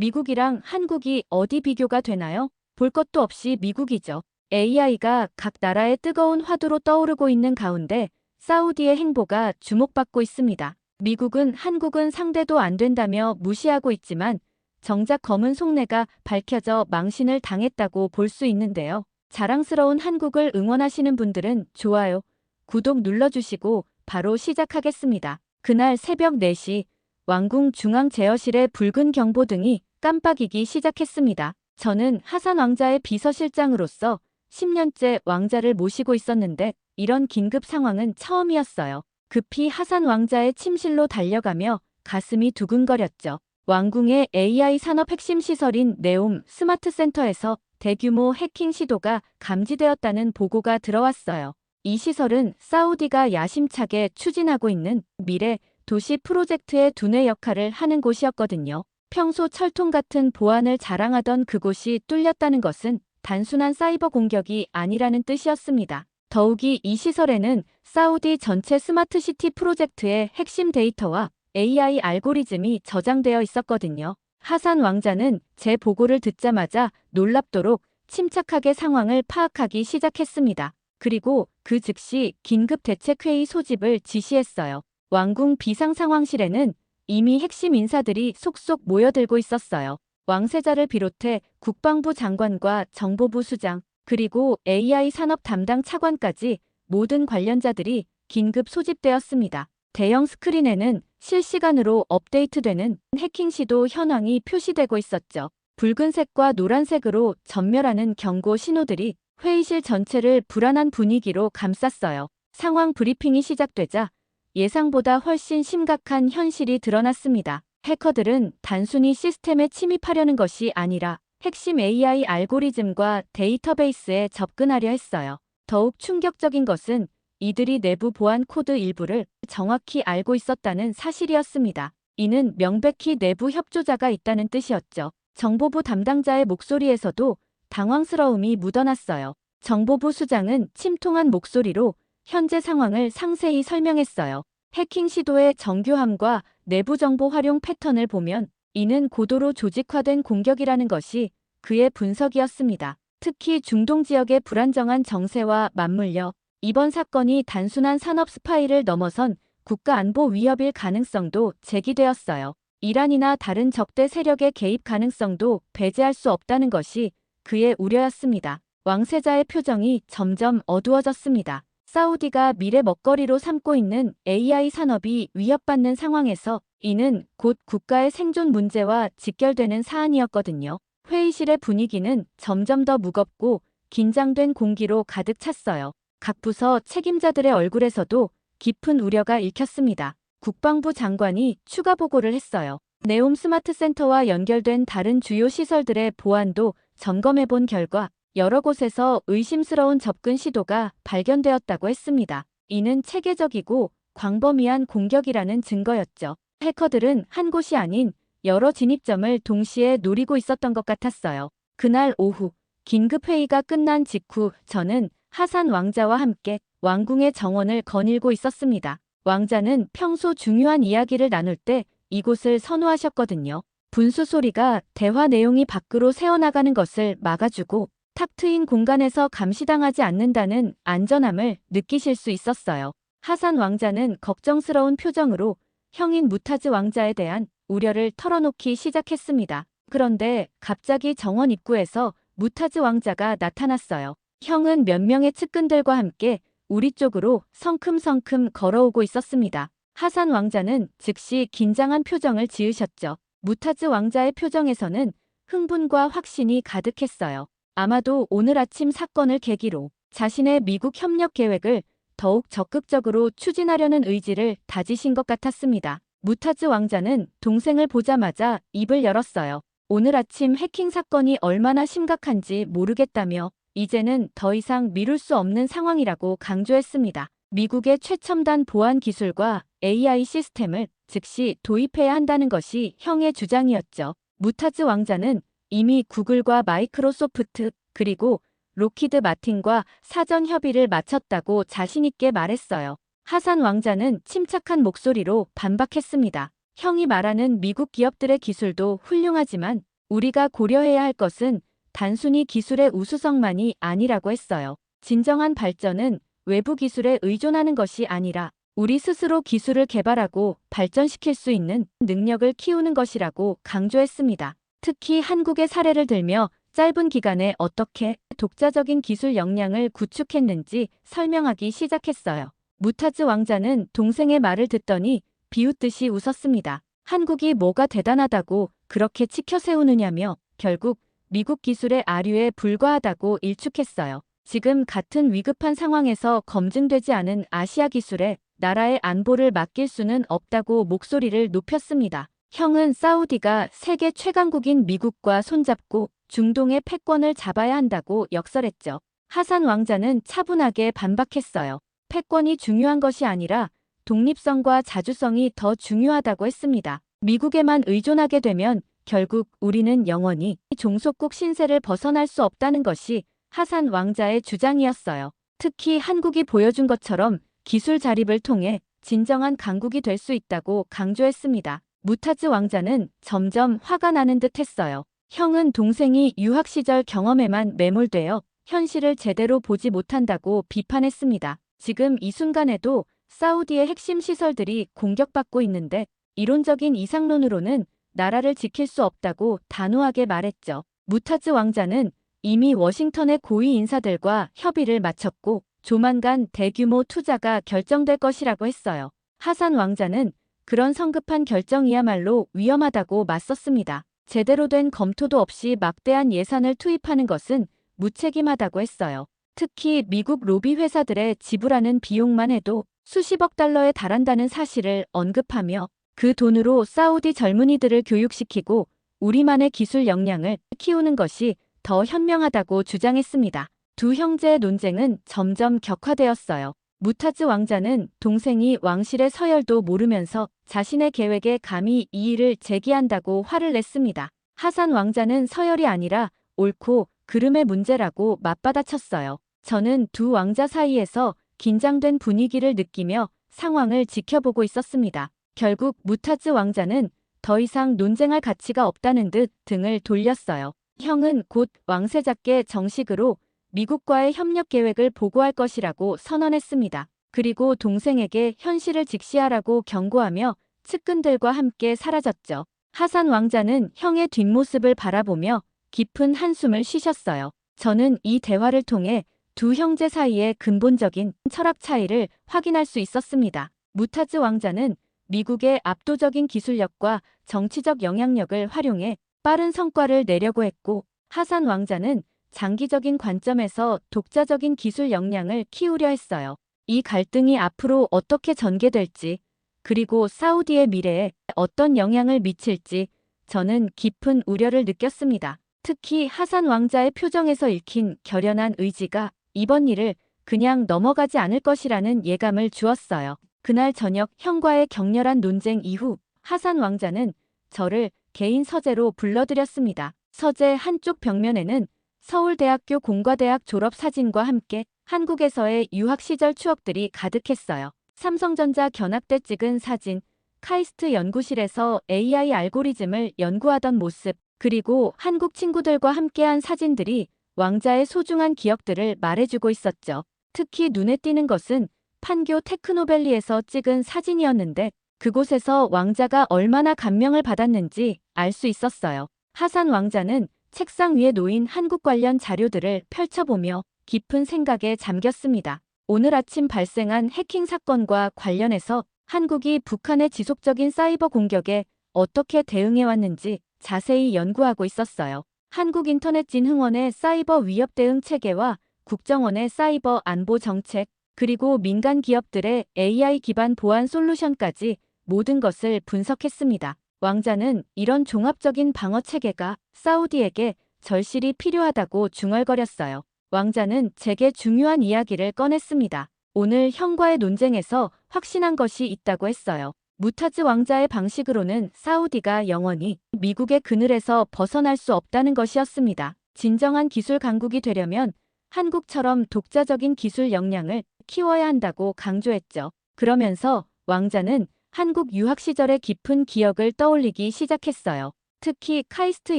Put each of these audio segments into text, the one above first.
미국이랑 한국이 어디 비교가 되나요? 볼 것도 없이 미국이죠. AI가 각 나라의 뜨거운 화두로 떠오르고 있는 가운데 사우디의 행보가 주목받고 있습니다. 미국은 한국은 상대도 안 된다며 무시하고 있지만 정작 검은 속내가 밝혀져 망신을 당했다고 볼 수 있는데요. 자랑스러운 한국을 응원하시는 분들은 좋아요, 구독 눌러주시고 바로 시작하겠습니다. 그날 새벽 4시 왕궁 중앙 제어실의 붉은 경보등이 깜빡이기 시작했습니다. 저는 하산 왕자의 비서실장으로서 10년째 왕자를 모시고 있었는데 이런 긴급 상황은 처음이었어요. 급히 하산 왕자의 침실로 달려가며 가슴이 두근거렸죠. 왕궁의 AI 산업 핵심 시설인 네옴 스마트 센터에서 대규모 해킹 시도가 감지되었다는 보고가 들어왔어요. 이 시설은 사우디가 야심차게 추진하고 있는 미래 도시 프로젝트의 두뇌 역할을 하는 곳이었거든요. 평소 철통 같은 보안을 자랑하던 그곳이 뚫렸다는 것은 단순한 사이버 공격이 아니라는 뜻이었습니다. 더욱이 이 시설에는 사우디 전체 스마트시티 프로젝트의 핵심 데이터와 AI 알고리즘이 저장되어 있었거든요. 하산 왕자는 제 보고를 듣자마자 놀랍도록 침착하게 상황을 파악하기 시작했습니다. 그리고 그 즉시 긴급 대책회의 소집을 지시했어요. 왕궁 비상상황실에는 이미 핵심 인사들이 속속 모여들고 있었어요. 왕세자를 비롯해 국방부 장관과 정보부 수장, 그리고 AI 산업 담당 차관까지 모든 관련자들이 긴급 소집되었습니다. 대형 스크린에는 실시간으로 업데이트되는 해킹 시도 현황이 표시되고 있었죠. 붉은색과 노란색으로 전멸하는 경고 신호들이 회의실 전체를 불안한 분위기로 감쌌어요. 상황 브리핑이 시작되자 예상보다 훨씬 심각한 현실이 드러났습니다. 해커들은 단순히 시스템에 침입하려는 것이 아니라 핵심 AI 알고리즘과 데이터베이스에 접근하려 했어요. 더욱 충격적인 것은 이들이 내부 보안 코드 일부를 정확히 알고 있었다는 사실이었습니다. 이는 명백히 내부 협조자가 있다는 뜻이었죠. 정보부 담당자의 목소리에서도 당황스러움이 묻어났어요. 정보부 수장은 침통한 목소리로 현재 상황을 상세히 설명했어요. 해킹 시도의 정교함과 내부 정보 활용 패턴을 보면 이는 고도로 조직화된 공격이라는 것이 그의 분석이었습니다. 특히 중동 지역의 불안정한 정세와 맞물려 이번 사건이 단순한 산업 스파이를 넘어선 국가 안보 위협일 가능성도 제기되었어요. 이란이나 다른 적대 세력의 개입 가능성도 배제할 수 없다는 것이 그의 우려였습니다. 왕세자의 표정이 점점 어두워졌습니다. 사우디가 미래 먹거리로 삼고 있는 AI 산업이 위협받는 상황에서 이는 곧 국가의 생존 문제와 직결되는 사안이었거든요. 회의실의 분위기는 점점 더 무겁고 긴장된 공기로 가득 찼어요. 각 부서 책임자들의 얼굴에서도 깊은 우려가 읽혔습니다. 국방부 장관이 추가 보고를 했어요. 네옴 스마트 센터와 연결된 다른 주요 시설들의 보안도 점검해본 결과 여러 곳에서 의심스러운 접근 시도가 발견되었다고 했습니다. 이는 체계적이고 광범위한 공격이라는 증거였죠. 해커들은 한 곳이 아닌 여러 진입점을 동시에 노리고 있었던 것 같았어요. 그날 오후 긴급회의가 끝난 직후 저는 하산 왕자와 함께 왕궁의 정원을 거닐고 있었습니다. 왕자는 평소 중요한 이야기를 나눌 때 이곳을 선호하셨거든요. 분수 소리가 대화 내용이 밖으로 새어나가는 것을 막아주고 탁 트인 공간에서 감시당하지 않는다는 안전함을 느끼실 수 있었어요. 하산 왕자는 걱정스러운 표정으로 형인 무타즈 왕자에 대한 우려를 털어놓기 시작했습니다. 그런데 갑자기 정원 입구에서 무타즈 왕자가 나타났어요. 형은 몇 명의 측근들과 함께 우리 쪽으로 성큼성큼 걸어오고 있었습니다. 하산 왕자는 즉시 긴장한 표정을 지으셨죠. 무타즈 왕자의 표정에서는 흥분과 확신이 가득했어요. 아마도 오늘 아침 사건을 계기로 자신의 미국 협력 계획을 더욱 적극적으로 추진하려는 의지를 다지신 것 같았습니다. 무타즈 왕자는 동생을 보자마자 입을 열었어요. 오늘 아침 해킹 사건이 얼마나 심각한지 모르겠다며 이제는 더 이상 미룰 수 없는 상황이라고 강조했습니다. 미국의 최첨단 보안 기술과 AI 시스템을 즉시 도입해야 한다는 것이 형의 주장이었죠. 무타즈 왕자는 이미 구글과 마이크로소프트 그리고 로키드 마틴과 사전 협의를 마쳤다고 자신있게 말했어요. 하산 왕자는 침착한 목소리로 반박했습니다. 형이 말하는 미국 기업들의 기술도 훌륭하지만 우리가 고려해야 할 것은 단순히 기술의 우수성만이 아니라고 했어요. 진정한 발전은 외부 기술에 의존하는 것이 아니라 우리 스스로 기술을 개발하고 발전시킬 수 있는 능력을 키우는 것이라고 강조했습니다. 특히 한국의 사례를 들며 짧은 기간에 어떻게 독자적인 기술 역량을 구축했는지 설명하기 시작했어요. 무타즈 왕자는 동생의 말을 듣더니 비웃듯이 웃었습니다. 한국이 뭐가 대단하다고 그렇게 치켜 세우느냐며 결국 미국 기술의 아류에 불과하다고 일축했어요. 지금 같은 위급한 상황에서 검증되지 않은 아시아 기술에 나라의 안보를 맡길 수는 없다고 목소리를 높였습니다. 형은 사우디가 세계 최강국인 미국과 손잡고 중동의 패권을 잡아야 한다고 역설했죠. 하산 왕자는 차분하게 반박했어요. 패권이 중요한 것이 아니라 독립성과 자주성이 더 중요하다고 했습니다. 미국에만 의존하게 되면 결국 우리는 영원히 종속국 신세를 벗어날 수 없다는 것이 하산 왕자의 주장이었어요. 특히 한국이 보여준 것처럼 기술 자립을 통해 진정한 강국이 될 수 있다고 강조했습니다. 무타즈 왕자는 점점 화가 나는 듯 했어요. 형은 동생이 유학 시절 경험에만 매몰되어 현실을 제대로 보지 못한다고 비판했습니다. 지금 이 순간에도 사우디의 핵심 시설들이 공격받고 있는데 이론적인 이상론으로는 나라를 지킬 수 없다고 단호하게 말했죠. 무타즈 왕자는 이미 워싱턴의 고위 인사들과 협의를 마쳤고 조만간 대규모 투자가 결정될 것이라고 했어요. 하산 왕자는 그런 성급한 결정이야말로 위험하다고 맞섰습니다. 제대로 된 검토도 없이 막대한 예산을 투입하는 것은 무책임하다고 했어요. 특히 미국 로비 회사들의 지불하는 비용만 해도 수십억 달러에 달한다는 사실을 언급하며 그 돈으로 사우디 젊은이들을 교육시키고 우리만의 기술 역량을 키우는 것이 더 현명하다고 주장했습니다. 두 형제의 논쟁은 점점 격화되었어요. 무타즈 왕자는 동생이 왕실의 서열도 모르면서 자신의 계획에 감히 이의를 제기한다고 화를 냈습니다. 하산 왕자는 서열이 아니라 옳고 그름의 문제라고 맞받아쳤어요. 저는 두 왕자 사이에서 긴장된 분위기를 느끼며 상황을 지켜보고 있었습니다. 결국 무타즈 왕자는 더 이상 논쟁할 가치가 없다는 듯 등을 돌렸어요. 형은 곧 왕세자께 정식으로 미국과의 협력 계획을 보고할 것이라고 선언했습니다. 그리고 동생에게 현실을 직시하라고 경고하며 측근들과 함께 사라졌죠. 하산 왕자는 형의 뒷모습을 바라보며 깊은 한숨을 쉬셨어요. 저는 이 대화를 통해 두 형제 사이의 근본적인 철학 차이를 확인할 수 있었습니다. 무타즈 왕자는 미국의 압도적인 기술력과 정치적 영향력을 활용해 빠른 성과를 내려고 했고 하산 왕자는 장기적인 관점에서 독자적인 기술 역량을 키우려 했어요. 이 갈등이 앞으로 어떻게 전개될지 그리고 사우디의 미래에 어떤 영향을 미칠지 저는 깊은 우려를 느꼈습니다. 특히 하산 왕자의 표정에서 읽힌 결연한 의지가 이번 일을 그냥 넘어가지 않을 것이라는 예감을 주었어요. 그날 저녁 형과의 격렬한 논쟁 이후 하산 왕자는 저를 개인 서재로 불러들였습니다. 서재 한쪽 벽면에는 서울대학교 공과대학 졸업 사진과 함께 한국에서의 유학 시절 추억들이 가득했어요. 삼성전자 견학 때 찍은 사진, 카이스트 연구실에서 AI 알고리즘을 연구하던 모습, 그리고 한국 친구들과 함께한 사진들이 왕자의 소중한 기억들을 말해주고 있었죠. 특히 눈에 띄는 것은 판교 테크노밸리에서 찍은 사진이었는데 그곳에서 왕자가 얼마나 감명을 받았는지 알 수 있었어요. 하산 왕자는 책상 위에 놓인 한국 관련 자료들을 펼쳐보며 깊은 생각에 잠겼습니다. 오늘 아침 발생한 해킹 사건과 관련해서 한국이 북한의 지속적인 사이버 공격에 어떻게 대응해왔는지 자세히 연구하고 있었어요. 한국인터넷진흥원의 사이버 위협 대응 체계와 국정원의 사이버 안보 정책, 그리고 민간 기업들의 AI 기반 보안 솔루션까지 모든 것을 분석했습니다. 왕자는 이런 종합적인 방어 체계가 사우디에게 절실히 필요하다고 중얼거렸어요. 왕자는 제게 중요한 이야기를 꺼냈습니다. 오늘 형과의 논쟁에서 확신한 것이 있다고 했어요. 무타즈 왕자의 방식으로는 사우디가 영원히 미국의 그늘에서 벗어날 수 없다는 것이었습니다. 진정한 기술 강국이 되려면 한국처럼 독자적인 기술 역량을 키워야 한다고 강조했죠. 그러면서 왕자는 한국 유학 시절의 깊은 기억을 떠올리기 시작했어요. 특히 카이스트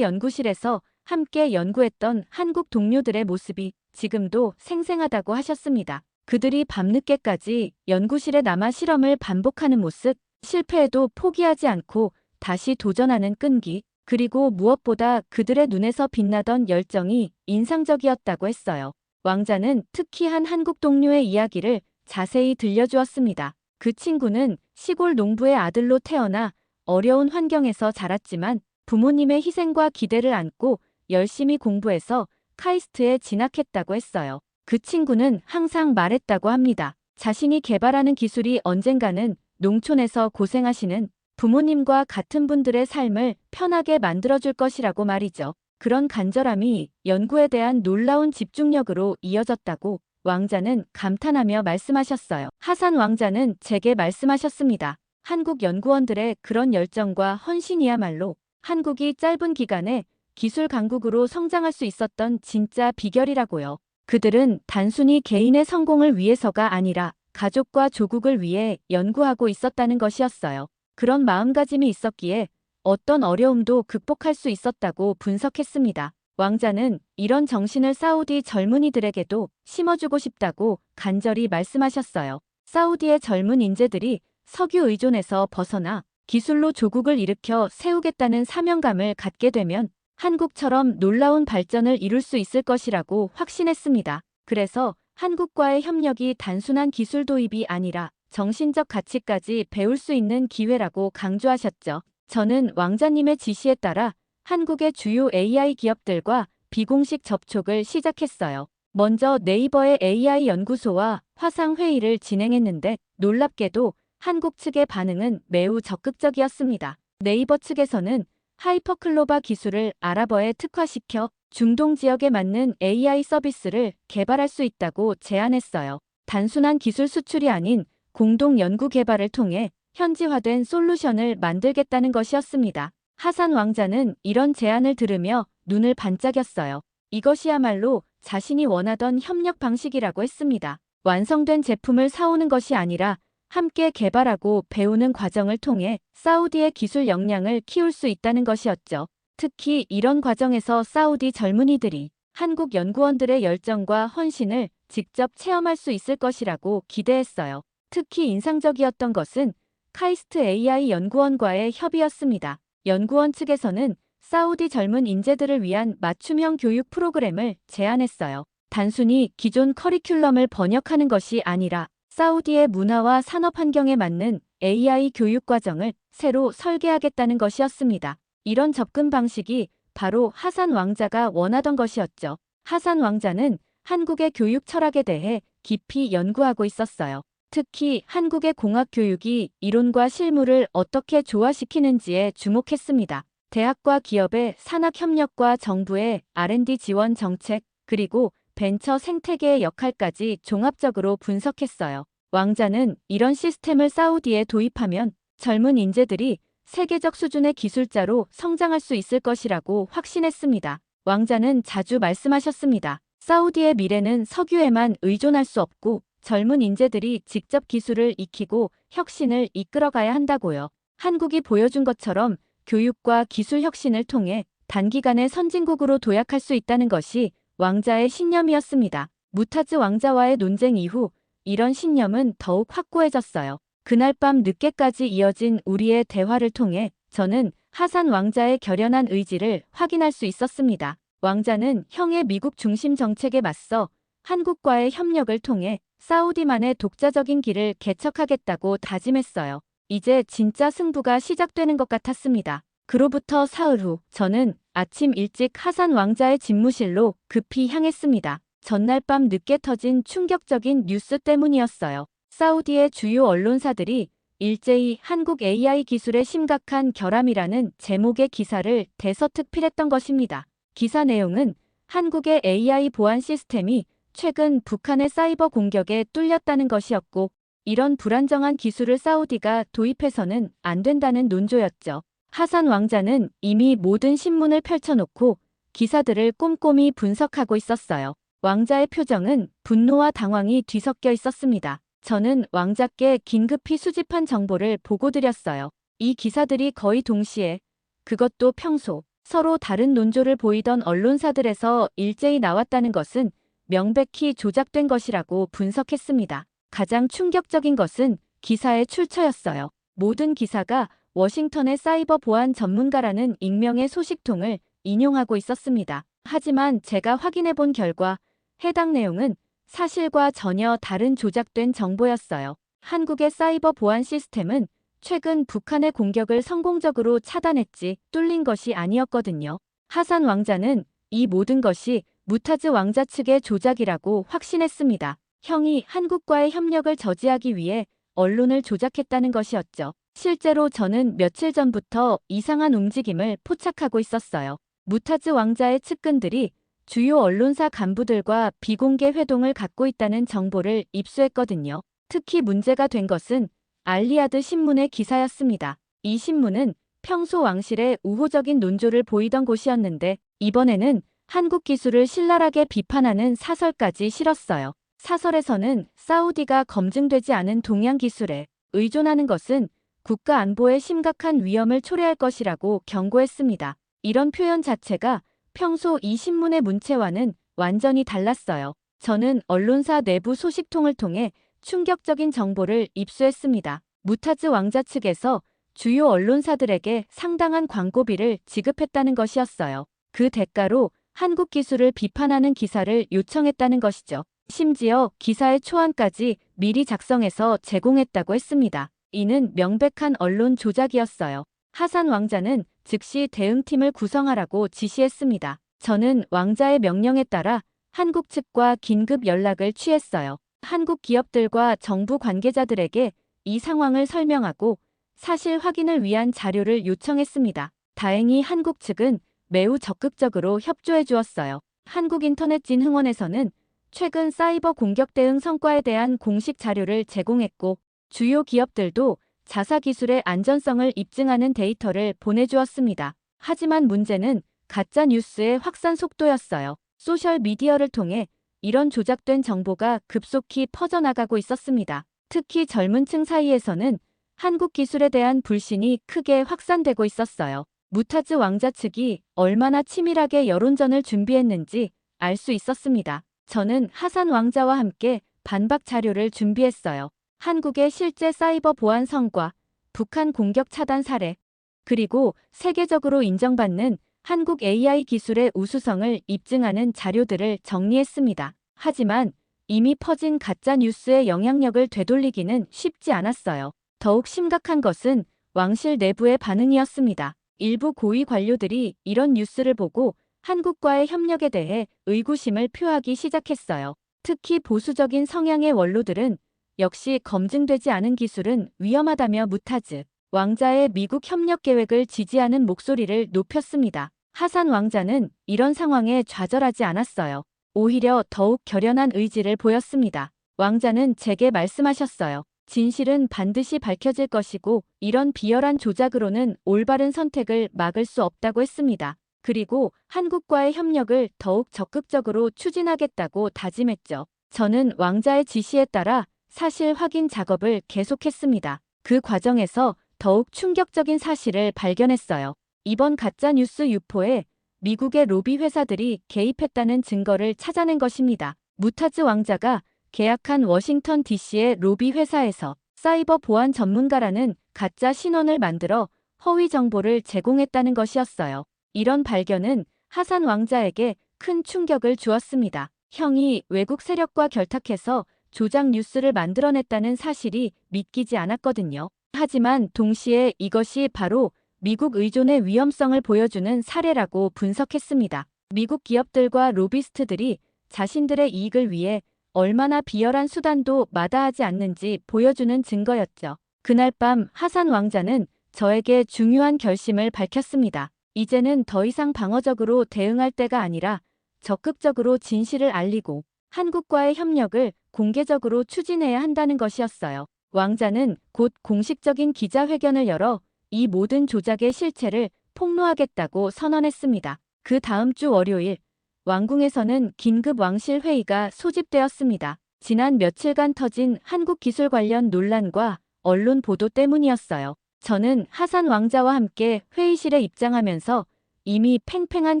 연구실에서 함께 연구했던 한국 동료들의 모습이 지금도 생생하다고 하셨습니다. 그들이 밤늦게까지 연구실에 남아 실험을 반복하는 모습, 실패해도 포기하지 않고 다시 도전하는 끈기, 그리고 무엇보다 그들의 눈에서 빛나던 열정이 인상적이었다고 했어요. 왕자는 특히 한 한국 동료의 이야기를 자세히 들려주었습니다. 그 친구는 시골 농부의 아들로 태어나 어려운 환경에서 자랐지만 부모님의 희생과 기대를 안고 열심히 공부해서 카이스트에 진학했다고 했어요. 그 친구는 항상 말했다고 합니다. 자신이 개발하는 기술이 언젠가는 농촌에서 고생하시는 부모님과 같은 분들의 삶을 편하게 만들어줄 것이라고 말이죠. 그런 간절함이 연구에 대한 놀라운 집중력으로 이어졌다고 왕자는 감탄하며 말씀하셨어요. 하산 왕자는 제게 말씀하셨습니다. 한국 연구원들의 그런 열정과 헌신이야말로 한국이 짧은 기간에 기술 강국으로 성장할 수 있었던 진짜 비결이라고요. 그들은 단순히 개인의 성공을 위해서가 아니라 가족과 조국을 위해 연구하고 있었다는 것이었어요. 그런 마음가짐이 있었기에 어떤 어려움도 극복할 수 있었다고 분석했습니다. 왕자는 이런 정신을 사우디 젊은이들에게도 심어주고 싶다고 간절히 말씀하셨어요. 사우디의 젊은 인재들이 석유 의존에서 벗어나 기술로 조국을 일으켜 세우겠다는 사명감을 갖게 되면 한국처럼 놀라운 발전을 이룰 수 있을 것이라고 확신했습니다. 그래서 한국과의 협력이 단순한 기술 도입이 아니라 정신적 가치까지 배울 수 있는 기회라고 강조하셨죠. 저는 왕자님의 지시에 따라 한국의 주요 AI 기업들과 비공식 접촉을 시작했어요. 먼저 네이버의 AI 연구소와 화상회의를 진행했는데 놀랍게도 한국 측의 반응은 매우 적극적이었습니다. 네이버 측에서는 하이퍼클로바 기술을 아랍어에 특화시켜 중동 지역에 맞는 AI 서비스를 개발할 수 있다고 제안했어요. 단순한 기술 수출이 아닌 공동 연구 개발을 통해 현지화된 솔루션을 만들겠다는 것이었습니다. 하산 왕자는 이런 제안을 들으며 눈을 반짝였어요. 이것이야말로 자신이 원하던 협력 방식이라고 했습니다. 완성된 제품을 사오는 것이 아니라 함께 개발하고 배우는 과정을 통해 사우디의 기술 역량을 키울 수 있다는 것이었죠. 특히 이런 과정에서 사우디 젊은이들이 한국 연구원들의 열정과 헌신을 직접 체험할 수 있을 것이라고 기대했어요. 특히 인상적이었던 것은 카이스트 AI 연구원과의 협의였습니다. 연구원 측에서는 사우디 젊은 인재들을 위한 맞춤형 교육 프로그램을 제안했어요. 단순히 기존 커리큘럼을 번역하는 것이 아니라 사우디의 문화와 산업 환경에 맞는 AI 교육 과정을 새로 설계하겠다는 것이었습니다. 이런 접근 방식이 바로 하산 왕자가 원하던 것이었죠. 하산 왕자는 한국의 교육 철학에 대해 깊이 연구하고 있었어요. 특히 한국의 공학 교육이 이론과 실무를 어떻게 조화시키는지에 주목했습니다. 대학과 기업의 산학 협력과 정부의 R&D 지원 정책, 그리고 벤처 생태계의 역할까지 종합적으로 분석했어요. 왕자는 이런 시스템을 사우디에 도입하면 젊은 인재들이 세계적 수준의 기술자로 성장할 수 있을 것이라고 확신했습니다. 왕자는 자주 말씀하셨습니다. 사우디의 미래는 석유에만 의존할 수 없고 젊은 인재들이 직접 기술을 익히고 혁신을 이끌어가야 한다고요. 한국이 보여준 것처럼 교육과 기술 혁신을 통해 단기간에 선진국으로 도약할 수 있다는 것이 왕자의 신념이었습니다. 무타즈 왕자와의 논쟁 이후 이런 신념은 더욱 확고해졌어요. 그날 밤 늦게까지 이어진 우리의 대화를 통해 저는 하산 왕자의 결연한 의지를 확인할 수 있었습니다. 왕자는 형의 미국 중심 정책에 맞서 한국과의 협력을 통해 사우디만의 독자적인 길을 개척하겠다고 다짐했어요. 이제 진짜 승부가 시작되는 것 같았습니다. 그로부터 사흘 후 저는 아침 일찍 하산 왕자의 집무실로 급히 향했습니다. 전날 밤 늦게 터진 충격적인 뉴스 때문이었어요. 사우디의 주요 언론사들이 일제히 한국 AI 기술의 심각한 결함이라는 제목의 기사를 대서특필했던 것입니다. 기사 내용은 한국의 AI 보안 시스템이 최근 북한의 사이버 공격에 뚫렸다는 것이었고, 이런 불안정한 기술을 사우디가 도입해서는 안 된다는 논조였죠. 하산 왕자는 이미 모든 신문을 펼쳐놓고 기사들을 꼼꼼히 분석하고 있었어요. 왕자의 표정은 분노와 당황이 뒤섞여 있었습니다. 저는 왕자께 긴급히 수집한 정보를 보고드렸어요. 이 기사들이 거의 동시에 그것도 평소 서로 다른 논조를 보이던 언론사들에서 일제히 나왔다는 것은 명백히 조작된 것이라고 분석했습니다. 가장 충격적인 것은 기사의 출처였어요. 모든 기사가 워싱턴의 사이버 보안 전문가라는 익명의 소식통을 인용하고 있었습니다. 하지만 제가 확인해 본 결과 해당 내용은 사실과 전혀 다른 조작된 정보였어요. 한국의 사이버 보안 시스템은 최근 북한의 공격을 성공적으로 차단했지 뚫린 것이 아니었거든요. 하산 왕자는 이 모든 것이 무타즈 왕자 측의 조작이라고 확신했습니다. 형이 한국과의 협력을 저지하기 위해 언론을 조작했다는 것이었죠. 실제로 저는 며칠 전부터 이상한 움직임을 포착하고 있었어요. 무타즈 왕자의 측근들이 주요 언론사 간부들과 비공개 회동을 갖고 있다는 정보를 입수했거든요. 특히 문제가 된 것은 알리아드 신문의 기사였습니다. 이 신문은 평소 왕실의 우호적인 논조를 보이던 곳이었는데 이번에는 한국 기술을 신랄하게 비판하는 사설까지 실었어요. 사설에서는 사우디가 검증되지 않은 동양 기술에 의존하는 것은 국가 안보에 심각한 위험을 초래할 것이라고 경고했습니다. 이런 표현 자체가 평소 이 신문의 문체와는 완전히 달랐어요. 저는 언론사 내부 소식통을 통해 충격적인 정보를 입수했습니다. 무타즈 왕자 측에서 주요 언론사들에게 상당한 광고비를 지급했다는 것이었어요. 그 대가로 한국 기술을 비판하는 기사를 요청했다는 것이죠. 심지어 기사의 초안까지 미리 작성해서 제공했다고 했습니다. 이는 명백한 언론 조작이었어요. 하산 왕자는 즉시 대응팀을 구성하라고 지시했습니다. 저는 왕자의 명령에 따라 한국 측과 긴급 연락을 취했어요. 한국 기업들과 정부 관계자들에게 이 상황을 설명하고 사실 확인을 위한 자료를 요청했습니다. 다행히 한국 측은 매우 적극적으로 협조해 주었어요. 한국인터넷진흥원에서는 최근 사이버 공격 대응 성과에 대한 공식 자료를 제공했고 주요 기업들도 자사 기술의 안전성을 입증하는 데이터를 보내주었습니다. 하지만 문제는 가짜 뉴스의 확산 속도였어요. 소셜미디어를 통해 이런 조작된 정보가 급속히 퍼져나가고 있었습니다. 특히 젊은 층 사이에서는 한국 기술에 대한 불신이 크게 확산되고 있었어요. 무타즈 왕자 측이 얼마나 치밀하게 여론전을 준비했는지 알 수 있었습니다. 저는 하산 왕자와 함께 반박 자료를 준비했어요. 한국의 실제 사이버 보안 성과, 북한 공격 차단 사례, 그리고 세계적으로 인정받는 한국 AI 기술의 우수성을 입증하는 자료들을 정리했습니다. 하지만 이미 퍼진 가짜 뉴스의 영향력을 되돌리기는 쉽지 않았어요. 더욱 심각한 것은 왕실 내부의 반응이었습니다. 일부 고위 관료들이 이런 뉴스를 보고 한국과의 협력에 대해 의구심을 표하기 시작했어요. 특히 보수적인 성향의 원로들은 역시 검증되지 않은 기술은 위험하다며 무타즈 왕자의 미국 협력 계획을 지지하는 목소리를 높였습니다. 하산 왕자는 이런 상황에 좌절하지 않았어요. 오히려 더욱 결연한 의지를 보였습니다. 왕자는 제게 말씀하셨어요. 진실은 반드시 밝혀질 것이고 이런 비열한 조작으로는 올바른 선택을 막을 수 없다고 했습니다. 그리고 한국과의 협력을 더욱 적극적으로 추진하겠다고 다짐했죠. 저는 왕자의 지시에 따라 사실 확인 작업을 계속했습니다. 그 과정에서 더욱 충격적인 사실을 발견했어요. 이번 가짜뉴스 유포에 미국의 로비 회사들이 개입했다는 증거를 찾아낸 것입니다. 무타즈 왕자가 계약한 워싱턴 DC의 로비 회사에서 사이버 보안 전문가라는 가짜 신원을 만들어 허위 정보를 제공했다는 것이었어요. 이런 발견은 하산 왕자에게 큰 충격을 주었습니다. 형이 외국 세력과 결탁해서 조작 뉴스를 만들어냈다는 사실이 믿기지 않았거든요. 하지만 동시에 이것이 바로 미국 의존의 위험성을 보여주는 사례라고 분석했습니다. 미국 기업들과 로비스트들이 자신들의 이익을 위해 얼마나 비열한 수단도 마다하지 않는지 보여주는 증거였죠. 그날 밤 하산 왕자는 저에게 중요한 결심을 밝혔습니다. 이제는 더 이상 방어적으로 대응할 때가 아니라 적극적으로 진실을 알리고 한국과의 협력을 공개적으로 추진해야 한다는 것이었어요. 왕자는 곧 공식적인 기자회견을 열어 이 모든 조작의 실체를 폭로하겠다고 선언했습니다. 그 다음 주 월요일, 왕궁에서는 긴급 왕실 회의가 소집되었습니다. 지난 며칠간 터진 한국 기술 관련 논란과 언론 보도 때문이었어요. 저는 하산 왕자와 함께 회의실에 입장하면서 이미 팽팽한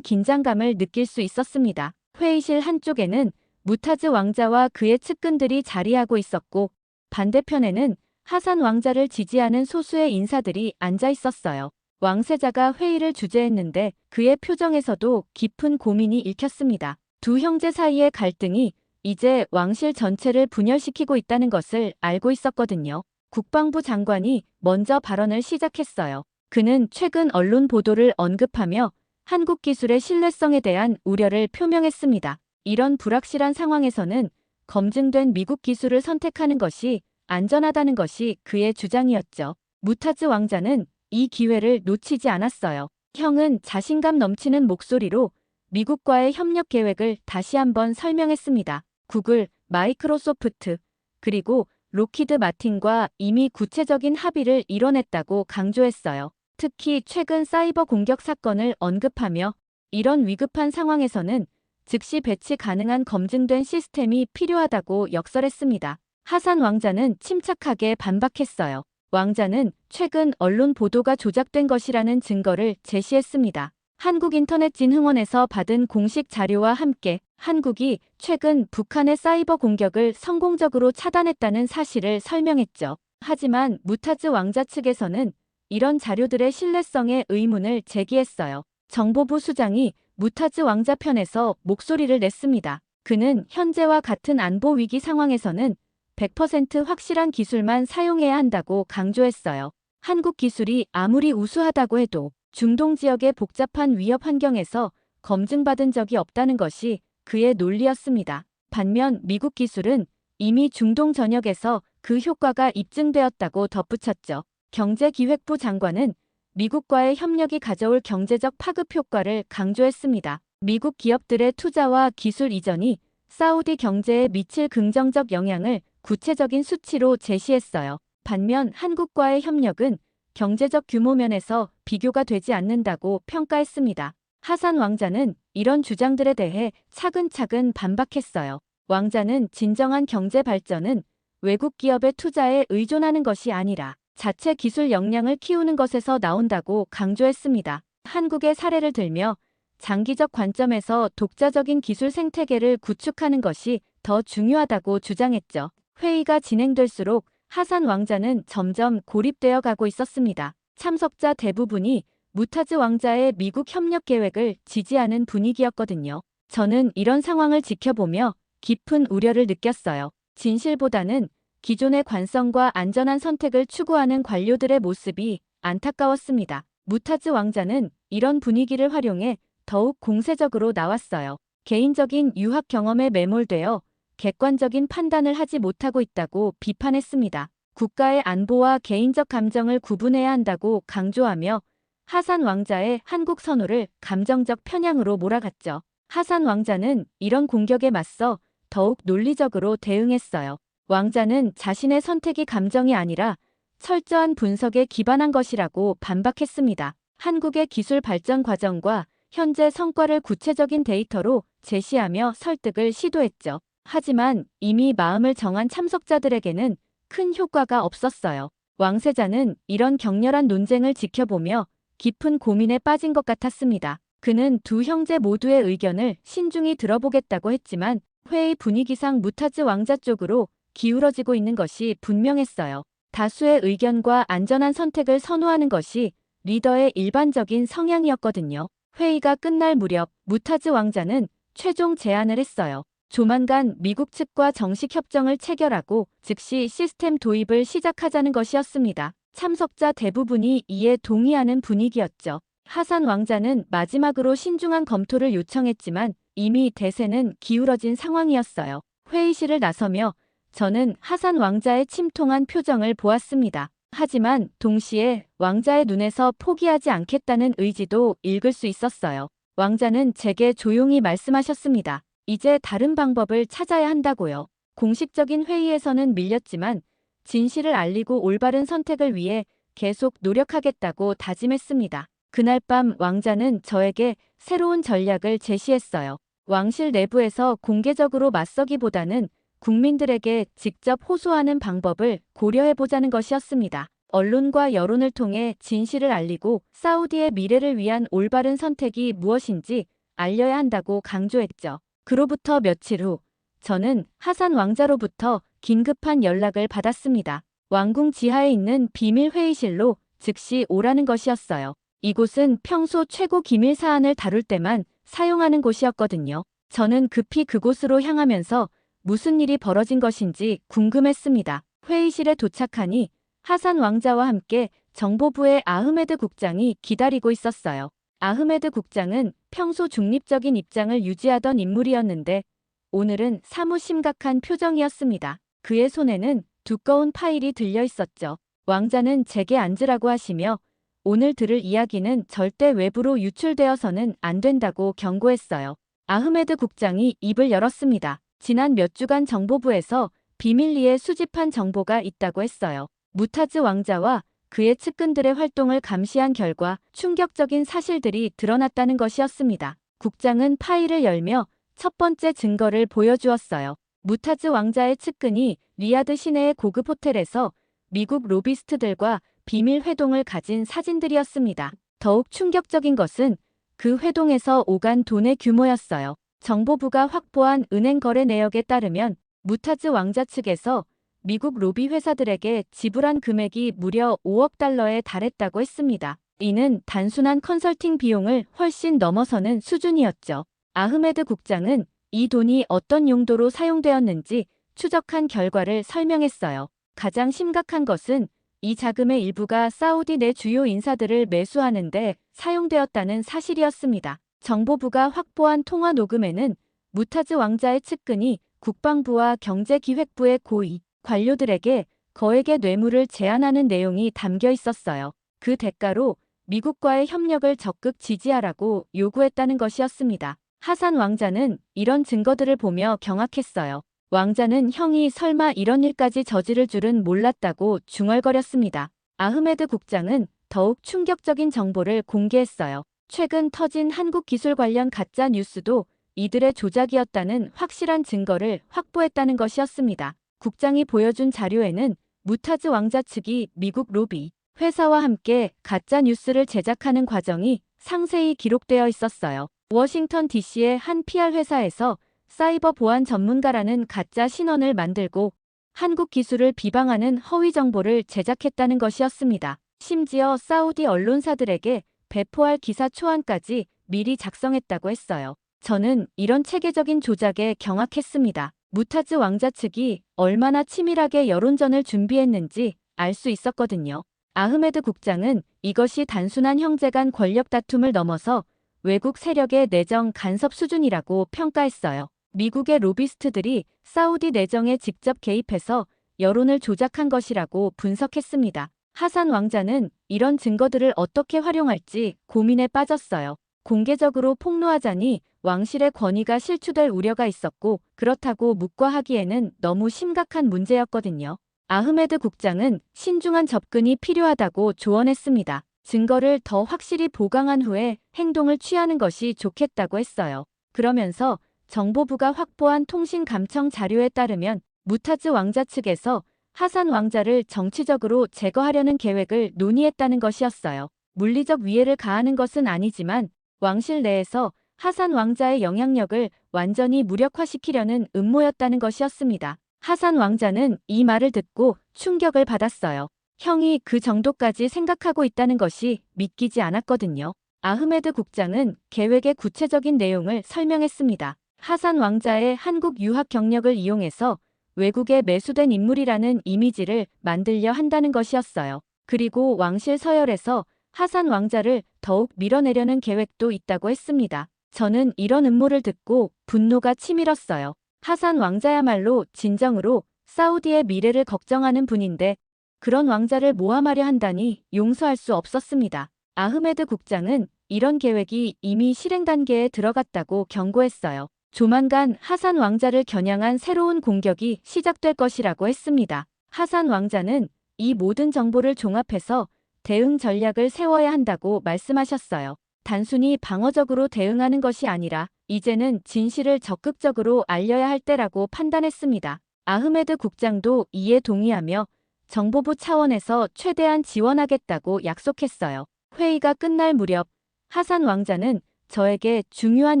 긴장감을 느낄 수 있었습니다. 회의실 한쪽에는 무타즈 왕자와 그의 측근들이 자리하고 있었고 반대편에는 하산 왕자를 지지하는 소수의 인사들이 앉아 있었어요. 왕세자가 회의를 주재했는데 그의 표정에서도 깊은 고민이 읽혔습니다. 두 형제 사이의 갈등이 이제 왕실 전체를 분열시키고 있다는 것을 알고 있었거든요. 국방부 장관이 먼저 발언을 시작했어요. 그는 최근 언론 보도를 언급하며 한국 기술의 신뢰성에 대한 우려를 표명했습니다. 이런 불확실한 상황에서는 검증된 미국 기술을 선택하는 것이 안전하다는 것이 그의 주장이었죠. 무타즈 왕자는 이 기회를 놓치지 않았어요. 형은 자신감 넘치는 목소리로 미국과의 협력 계획을 다시 한번 설명했습니다. 구글, 마이크로소프트, 그리고 로키드 마틴과 이미 구체적인 합의를 이뤄냈다고 강조했어요. 특히 최근 사이버 공격 사건을 언급하며 이런 위급한 상황에서는 즉시 배치 가능한 검증된 시스템이 필요하다고 역설했습니다. 하산 왕자는 침착하게 반박했어요. 왕자는 최근 언론 보도가 조작된 것이라는 증거를 제시했습니다. 한국인터넷진흥원에서 받은 공식 자료와 함께 한국이 최근 북한의 사이버 공격을 성공적으로 차단했다는 사실을 설명했죠. 하지만 무타즈 왕자 측에서는 이런 자료들의 신뢰성에 의문을 제기했어요. 정보부 수장이 무타즈 왕자 편에서 목소리를 냈습니다. 그는 현재와 같은 안보 위기 상황에서는 100% 확실한 기술만 사용해야 한다고 강조했어요. 한국 기술이 아무리 우수하다고 해도 중동 지역의 복잡한 위협 환경에서 검증받은 적이 없다는 것이 그의 논리였습니다. 반면 미국 기술은 이미 중동 전역에서 그 효과가 입증되었다고 덧붙였죠. 경제기획부 장관은 미국과의 협력이 가져올 경제적 파급 효과를 강조했습니다. 미국 기업들의 투자와 기술 이전이 사우디 경제에 미칠 긍정적 영향을 구체적인 수치로 제시했어요. 반면 한국과의 협력은 경제적 규모 면에서 비교가 되지 않는다고 평가했습니다. 하산 왕자는 이런 주장들에 대해 차근차근 반박했어요. 왕자는 진정한 경제 발전은 외국 기업의 투자에 의존하는 것이 아니라 자체 기술 역량을 키우는 것에서 나온다고 강조했습니다. 한국의 사례를 들며 장기적 관점에서 독자적인 기술 생태계를 구축하는 것이 더 중요하다고 주장했죠. 회의가 진행될수록 하산 왕자는 점점 고립되어 가고 있었습니다. 참석자 대부분이 무타즈 왕자의 미국 협력 계획을 지지하는 분위기였거든요. 저는 이런 상황을 지켜보며 깊은 우려를 느꼈어요. 진실보다는 기존의 관성과 안전한 선택을 추구하는 관료들의 모습이 안타까웠습니다. 무타즈 왕자는 이런 분위기를 활용해 더욱 공세적으로 나왔어요. 개인적인 유학 경험에 매몰되어 객관적인 판단을 하지 못하고 있다고 비판했습니다. 국가의 안보와 개인적 감정을 구분해야 한다고 강조하며 하산 왕자의 한국 선호를 감정적 편향으로 몰아갔죠. 하산 왕자는 이런 공격에 맞서 더욱 논리적으로 대응했어요. 왕자는 자신의 선택이 감정이 아니라 철저한 분석에 기반한 것이라고 반박했습니다. 한국의 기술 발전 과정과 현재 성과를 구체적인 데이터로 제시하며 설득을 시도했죠. 하지만 이미 마음을 정한 참석자들에게는 큰 효과가 없었어요. 왕세자는 이런 격렬한 논쟁을 지켜보며 깊은 고민에 빠진 것 같았습니다. 그는 두 형제 모두의 의견을 신중히 들어보겠다고 했지만 회의 분위기상 무타즈 왕자 쪽으로 기울어지고 있는 것이 분명했어요. 다수의 의견과 안전한 선택을 선호하는 것이 리더의 일반적인 성향이었거든요. 회의가 끝날 무렵 무타즈 왕자는 최종 제안을 했어요. 조만간 미국 측과 정식 협정을 체결하고 즉시 시스템 도입을 시작하자는 것이었습니다. 참석자 대부분이 이에 동의하는 분위기였죠. 하산 왕자는 마지막으로 신중한 검토를 요청했지만 이미 대세는 기울어진 상황이었어요. 회의실을 나서며 저는 하산 왕자의 침통한 표정을 보았습니다. 하지만 동시에 왕자의 눈에서 포기하지 않겠다는 의지도 읽을 수 있었어요. 왕자는 제게 조용히 말씀하셨습니다. 이제 다른 방법을 찾아야 한다고요. 공식적인 회의에서는 밀렸지만 진실을 알리고 올바른 선택을 위해 계속 노력하겠다고 다짐했습니다. 그날 밤 왕자는 저에게 새로운 전략을 제시했어요. 왕실 내부에서 공개적으로 맞서기보다는 국민들에게 직접 호소하는 방법을 고려해보자는 것이었습니다. 언론과 여론을 통해 진실을 알리고 사우디의 미래를 위한 올바른 선택이 무엇인지 알려야 한다고 강조했죠. 그로부터 며칠 후 저는 하산 왕자로부터 긴급한 연락을 받았습니다. 왕궁 지하에 있는 비밀 회의실로 즉시 오라는 것이었어요. 이곳은 평소 최고 기밀 사안을 다룰 때만 사용하는 곳이었거든요. 저는 급히 그곳으로 향하면서 무슨 일이 벌어진 것인지 궁금했습니다. 회의실에 도착하니 하산 왕자와 함께 정보부의 아흐메드 국장이 기다리고 있었어요. 아흐메드 국장은 평소 중립적인 입장을 유지하던 인물이었는데 오늘은 사뭇 심각한 표정이었습니다. 그의 손에는 두꺼운 파일이 들려 있었죠. 왕자는 제게 앉으라고 하시며 오늘 들을 이야기는 절대 외부로 유출되어서는 안 된다고 경고했어요. 아흐메드 국장이 입을 열었습니다. 지난 몇 주간 정보부에서 비밀리에 수집한 정보가 있다고 했어요. 무타즈 왕자와 그의 측근들의 활동을 감시한 결과 충격적인 사실들이 드러났다는 것이었습니다. 국장은 파일을 열며 첫 번째 증거를 보여주었어요. 무타즈 왕자의 측근이 리야드 시내의 고급 호텔에서 미국 로비스트들과 비밀 회동을 가진 사진들이었습니다. 더욱 충격적인 것은 그 회동에서 오간 돈의 규모였어요. 정보부가 확보한 은행 거래 내역에 따르면 무타즈 왕자 측에서 미국 로비 회사들에게 지불한 금액이 무려 5억 달러에 달했다고 했습니다. 이는 단순한 컨설팅 비용을 훨씬 넘어서는 수준이었죠. 아흐메드 국장은 이 돈이 어떤 용도로 사용되었는지 추적한 결과를 설명했어요. 가장 심각한 것은 이 자금의 일부가 사우디 내 주요 인사들을 매수하는 데 사용되었다는 사실이었습니다. 정보부가 확보한 통화 녹음에는 무타즈 왕자의 측근이 국방부와 경제기획부의 고위 관료들에게 거액의 뇌물을 제안하는 내용이 담겨 있었어요. 그 대가로 미국과의 협력을 적극 지지하라고 요구했다는 것이었습니다. 하산 왕자는 이런 증거들을 보며 경악했어요. 왕자는 형이 설마 이런 일까지 저지를 줄은 몰랐다고 중얼거렸습니다. 아흐메드 국장은 더욱 충격적인 정보를 공개했어요. 최근 터진 한국 기술 관련 가짜 뉴스도 이들의 조작이었다는 확실한 증거를 확보했다는 것이었습니다. 국장이 보여준 자료에는 무타즈 왕자 측이 미국 로비 회사와 함께 가짜 뉴스를 제작하는 과정이 상세히 기록되어 있었어요. 워싱턴 DC의 한 PR 회사에서 사이버 보안 전문가라는 가짜 신원을 만들고 한국 기술을 비방하는 허위 정보를 제작했다는 것이었습니다. 심지어 사우디 언론사들에게 배포할 기사 초안까지 미리 작성했다고 했어요. 저는 이런 체계적인 조작에 경악했습니다. 무타즈 왕자 측이 얼마나 치밀하게 여론전을 준비했는지 알 수 있었거든요. 아흐메드 국장은 이것이 단순한 형제 간 권력 다툼을 넘어서 외국 세력의 내정 간섭 수준이라고 평가했어요. 미국의 로비스트들이 사우디 내정에 직접 개입해서 여론을 조작한 것이라고 분석했습니다. 하산 왕자는 이런 증거들을 어떻게 활용할지 고민에 빠졌어요. 공개적으로 폭로하자니 왕실의 권위가 실추될 우려가 있었고 그렇다고 묵과하기에는 너무 심각한 문제였거든요. 아흐메드 국장은 신중한 접근이 필요하다고 조언했습니다. 증거를 더 확실히 보강한 후에 행동을 취하는 것이 좋겠다고 했어요. 그러면서 정보부가 확보한 통신 감청 자료에 따르면 무타즈 왕자 측에서 하산 왕자를 정치적으로 제거하려는 계획을 논의했다는 것이었어요. 물리적 위해를 가하는 것은 아니지만 왕실 내에서 하산 왕자의 영향력을 완전히 무력화시키려는 음모였다는 것이었습니다. 하산 왕자는 이 말을 듣고 충격을 받았어요. 형이 그 정도까지 생각하고 있다는 것이 믿기지 않았거든요. 아흐메드 국장은 계획의 구체적인 내용을 설명했습니다. 하산 왕자의 한국 유학 경력을 이용해서 외국에 매수된 인물이라는 이미지를 만들려 한다는 것이었어요. 그리고 왕실 서열에서 하산 왕자를 더욱 밀어내려는 계획도 있다고 했습니다. 저는 이런 음모를 듣고 분노가 치밀었어요. 하산 왕자야말로 진정으로 사우디의 미래를 걱정하는 분인데 그런 왕자를 모함하려 한다니 용서할 수 없었습니다. 아흐메드 국장은 이런 계획이 이미 실행 단계에 들어갔다고 경고했어요. 조만간 하산 왕자를 겨냥한 새로운 공격이 시작될 것이라고 했습니다. 하산 왕자는 이 모든 정보를 종합해서 대응 전략을 세워야 한다고 말씀하셨어요. 단순히 방어적으로 대응하는 것이 아니라 이제는 진실을 적극적으로 알려야 할 때라고 판단했습니다. 아흐메드 국장도 이에 동의하며 정보부 차원에서 최대한 지원하겠다고 약속했어요. 회의가 끝날 무렵 하산 왕자는 저에게 중요한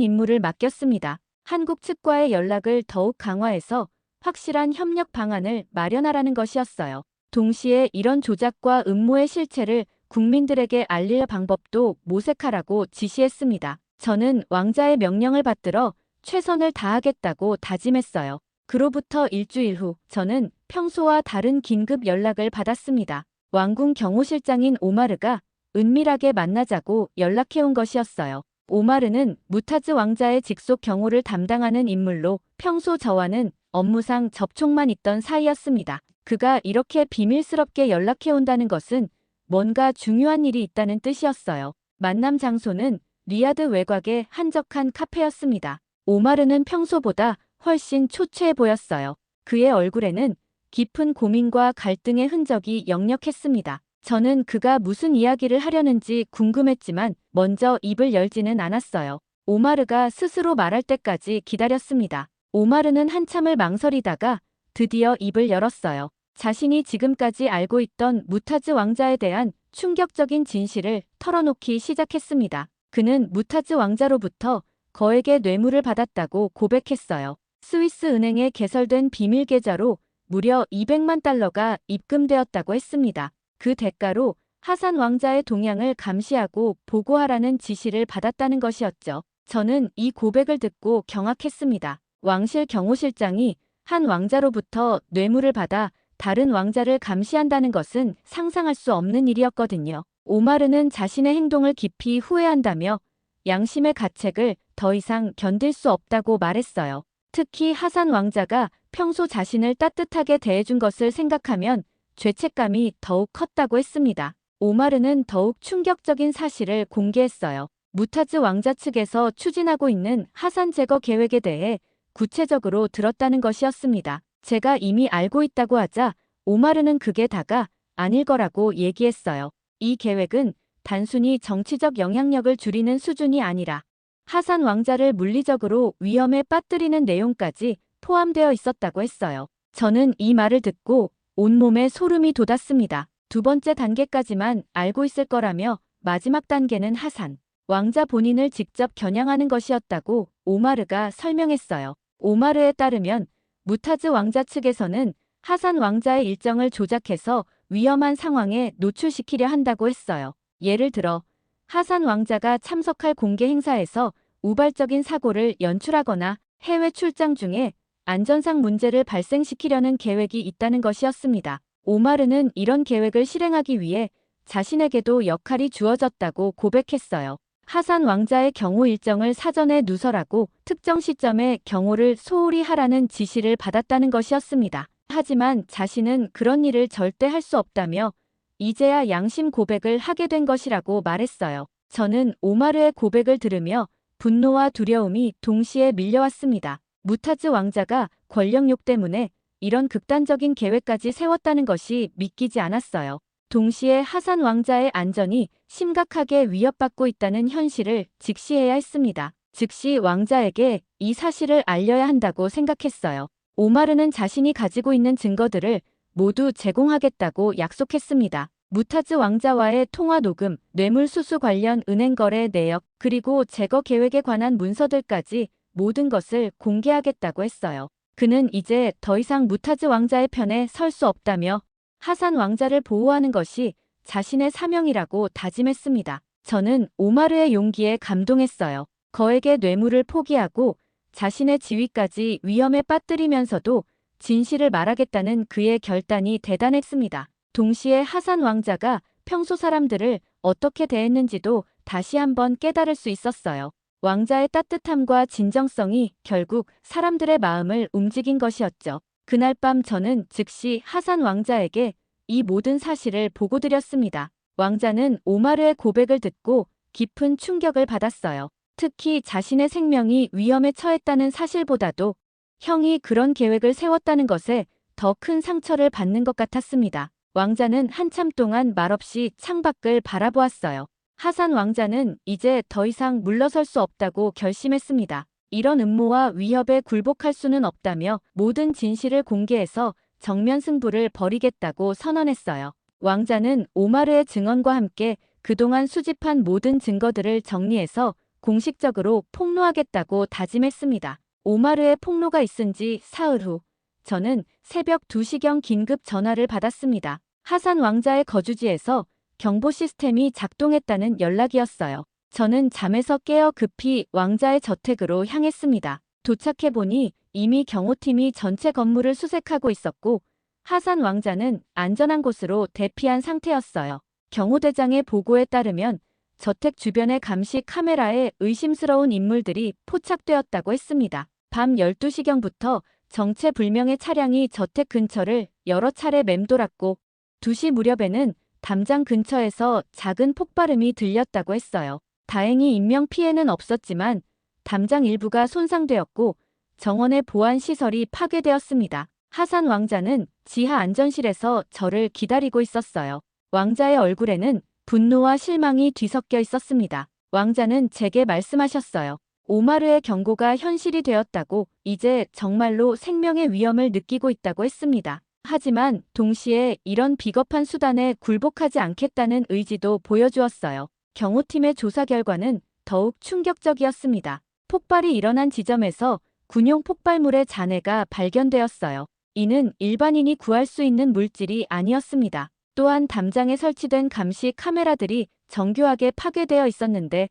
임무를 맡겼습니다. 한국 측과의 연락을 더욱 강화해서 확실한 협력 방안을 마련하라는 것이었어요. 동시에 이런 조작과 음모의 실체를 국민들에게 알릴 방법도 모색하라고 지시했습니다. 저는 왕자의 명령을 받들어 최선을 다하겠다고 다짐했어요. 그로부터 일주일 후 저는 평소와 다른 긴급 연락을 받았습니다. 왕궁 경호실장인 오마르가 은밀하게 만나자고 연락해온 것이었어요. 오마르는 무타즈 왕자의 직속 경호를 담당하는 인물로 평소 저와는 업무상 접촉만 있던 사이였습니다. 그가 이렇게 비밀스럽게 연락해온다는 것은 뭔가 중요한 일이 있다는 뜻이었어요. 만남 장소는 리야드 외곽의 한적한 카페였습니다. 오마르는 평소보다 훨씬 초췌해 보였어요. 그의 얼굴에는 깊은 고민과 갈등의 흔적이 역력했습니다. 저는 그가 무슨 이야기를 하려는지 궁금했지만 먼저 입을 열지는 않았어요. 오마르가 스스로 말할 때까지 기다렸습니다. 오마르는 한참을 망설이다가 드디어 입을 열었어요. 자신이 지금까지 알고 있던 무타즈 왕자에 대한 충격적인 진실을 털어놓기 시작했습니다. 그는 무타즈 왕자로부터 거액의 뇌물을 받았다고 고백했어요. 스위스 은행에 개설된 비밀 계좌로 무려 200만 달러가 입금되었다고 했습니다. 그 대가로 하산 왕자의 동향을 감시하고 보고하라는 지시를 받았다는 것이었죠. 저는 이 고백을 듣고 경악했습니다. 왕실 경호실장이 한 왕자로부터 뇌물을 받아 다른 왕자를 감시한다는 것은 상상할 수 없는 일이었거든요. 오마르는 자신의 행동을 깊이 후회한다며 양심의 가책을 더 이상 견딜 수 없다고 말했어요. 특히 하산 왕자가 평소 자신을 따뜻하게 대해준 것을 생각하면 죄책감이 더욱 컸다고 했습니다. 오마르는 더욱 충격적인 사실을 공개했어요. 무타즈 왕자 측에서 추진하고 있는 하산 제거 계획에 대해 구체적으로 들었다는 것이었습니다. 제가 이미 알고 있다고 하자 오마르는 그게 다가 아닐 거라고 얘기했어요. 이 계획은 단순히 정치적 영향력을 줄이는 수준이 아니라 하산 왕자를 물리적으로 위험에 빠뜨리는 내용까지 포함되어 있었다고 했어요. 저는 이 말을 듣고 온몸에 소름이 돋았습니다. 두 번째 단계까지만 알고 있을 거라며 마지막 단계는 하산 왕자 본인을 직접 겨냥하는 것이었다고 오마르가 설명했어요. 오마르에 따르면 무타즈 왕자 측에서는 하산 왕자의 일정을 조작해서 위험한 상황에 노출시키려 한다고 했어요. 예를 들어 하산 왕자가 참석할 공개 행사에서 우발적인 사고를 연출하거나 해외 출장 중에 안전상 문제를 발생시키려는 계획이 있다는 것이었습니다. 오마르는 이런 계획을 실행하기 위해 자신에게도 역할이 주어졌다고 고백했어요. 하산 왕자의 경호 일정을 사전에 누설하고 특정 시점에 경호를 소홀히 하라는 지시를 받았다는 것이었습니다. 하지만 자신은 그런 일을 절대 할 수 없다며 이제야 양심 고백을 하게 된 것이라고 말했어요. 저는 오마르의 고백을 들으며 분노와 두려움이 동시에 밀려왔습니다. 무타즈 왕자가 권력욕 때문에 이런 극단적인 계획까지 세웠다는 것이 믿기지 않았어요. 동시에 하산 왕자의 안전이 심각하게 위협받고 있다는 현실을 직시해야 했습니다. 즉시 왕자에게 이 사실을 알려야 한다고 생각했어요. 오마르는 자신이 가지고 있는 증거들을 모두 제공하겠다고 약속했습니다. 무타즈 왕자와의 통화 녹음, 뇌물수수 관련 은행 거래 내역, 그리고 제거 계획에 관한 문서들까지 모든 것을 공개하겠다고 했어요. 그는 이제 더 이상 무타즈 왕자의 편에 설 수 없다며 하산 왕자를 보호하는 것이 자신의 사명이라고 다짐했습니다. 저는 오마르의 용기에 감동했어요. 거액의 뇌물을 포기하고 자신의 지위까지 위험에 빠뜨리면서도 진실을 말하겠다는 그의 결단이 대단했습니다. 동시에 하산 왕자가 평소 사람들을 어떻게 대했는지도 다시 한번 깨달을 수 있었어요. 왕자의 따뜻함과 진정성이 결국 사람들의 마음을 움직인 것이었죠. 그날 밤 저는 즉시 하산 왕자에게 이 모든 사실을 보고드렸습니다. 왕자는 오마르의 고백을 듣고 깊은 충격을 받았어요. 특히 자신의 생명이 위험에 처했다는 사실보다도 형이 그런 계획을 세웠다는 것에 더 큰 상처를 받는 것 같았습니다. 왕자는 한참 동안 말없이 창밖을 바라보았어요. 하산 왕자는 이제 더 이상 물러설 수 없다고 결심했습니다. 이런 음모와 위협에 굴복할 수는 없다며 모든 진실을 공개해서 정면 승부를 벌이겠다고 선언했어요. 왕자는 오마르의 증언과 함께 그동안 수집한 모든 증거들을 정리해서 공식적으로 폭로하겠다고 다짐했습니다. 오마르의 폭로가 있은 지 사흘 후, 저는 새벽 2시경 긴급 전화를 받았습니다. 하산 왕자의 거주지에서 경보 시스템이 작동했다는 연락이었어요. 저는 잠에서 깨어 급히 왕자의 저택으로 향했습니다. 도착해보니 이미 경호팀이 전체 건물을 수색하고 있었고 하산 왕자는 안전한 곳으로 대피한 상태였어요. 경호대장의 보고에 따르면 저택 주변의 감시 카메라에 의심스러운 인물들이 포착되었다고 했습니다. 밤 12시경부터 정체불명의 차량이 저택 근처를 여러 차례 맴돌았고 2시 무렵에는 담장 근처에서 작은 폭발음이 들렸다고 했어요. 다행히 인명피해는 없었지만 담장 일부가 손상되었고 정원의 보안시설이 파괴되었습니다. 하산 왕자는 지하 안전실에서 저를 기다리고 있었어요. 왕자의 얼굴에는 분노와 실망이 뒤섞여 있었습니다. 왕자는 제게 말씀하셨어요. 오마르의 경고가 현실이 되었다고 이제 정말로 생명의 위험을 느끼고 있다고 했습니다. 하지만 동시에 이런 비겁한 수단에 굴복하지 않겠다는 의지도 보여주었어요. 경호팀의 조사 결과는 더욱 충격적이었습니다. 폭발이 일어난 지점에서 군용 폭발물의 잔해가 발견되었어요. 이는 일반인이 구할 수 있는 물질이 아니었습니다. 또한 담장에 설치된 감시 카메라들이 정교하게 파괴되어 있었는데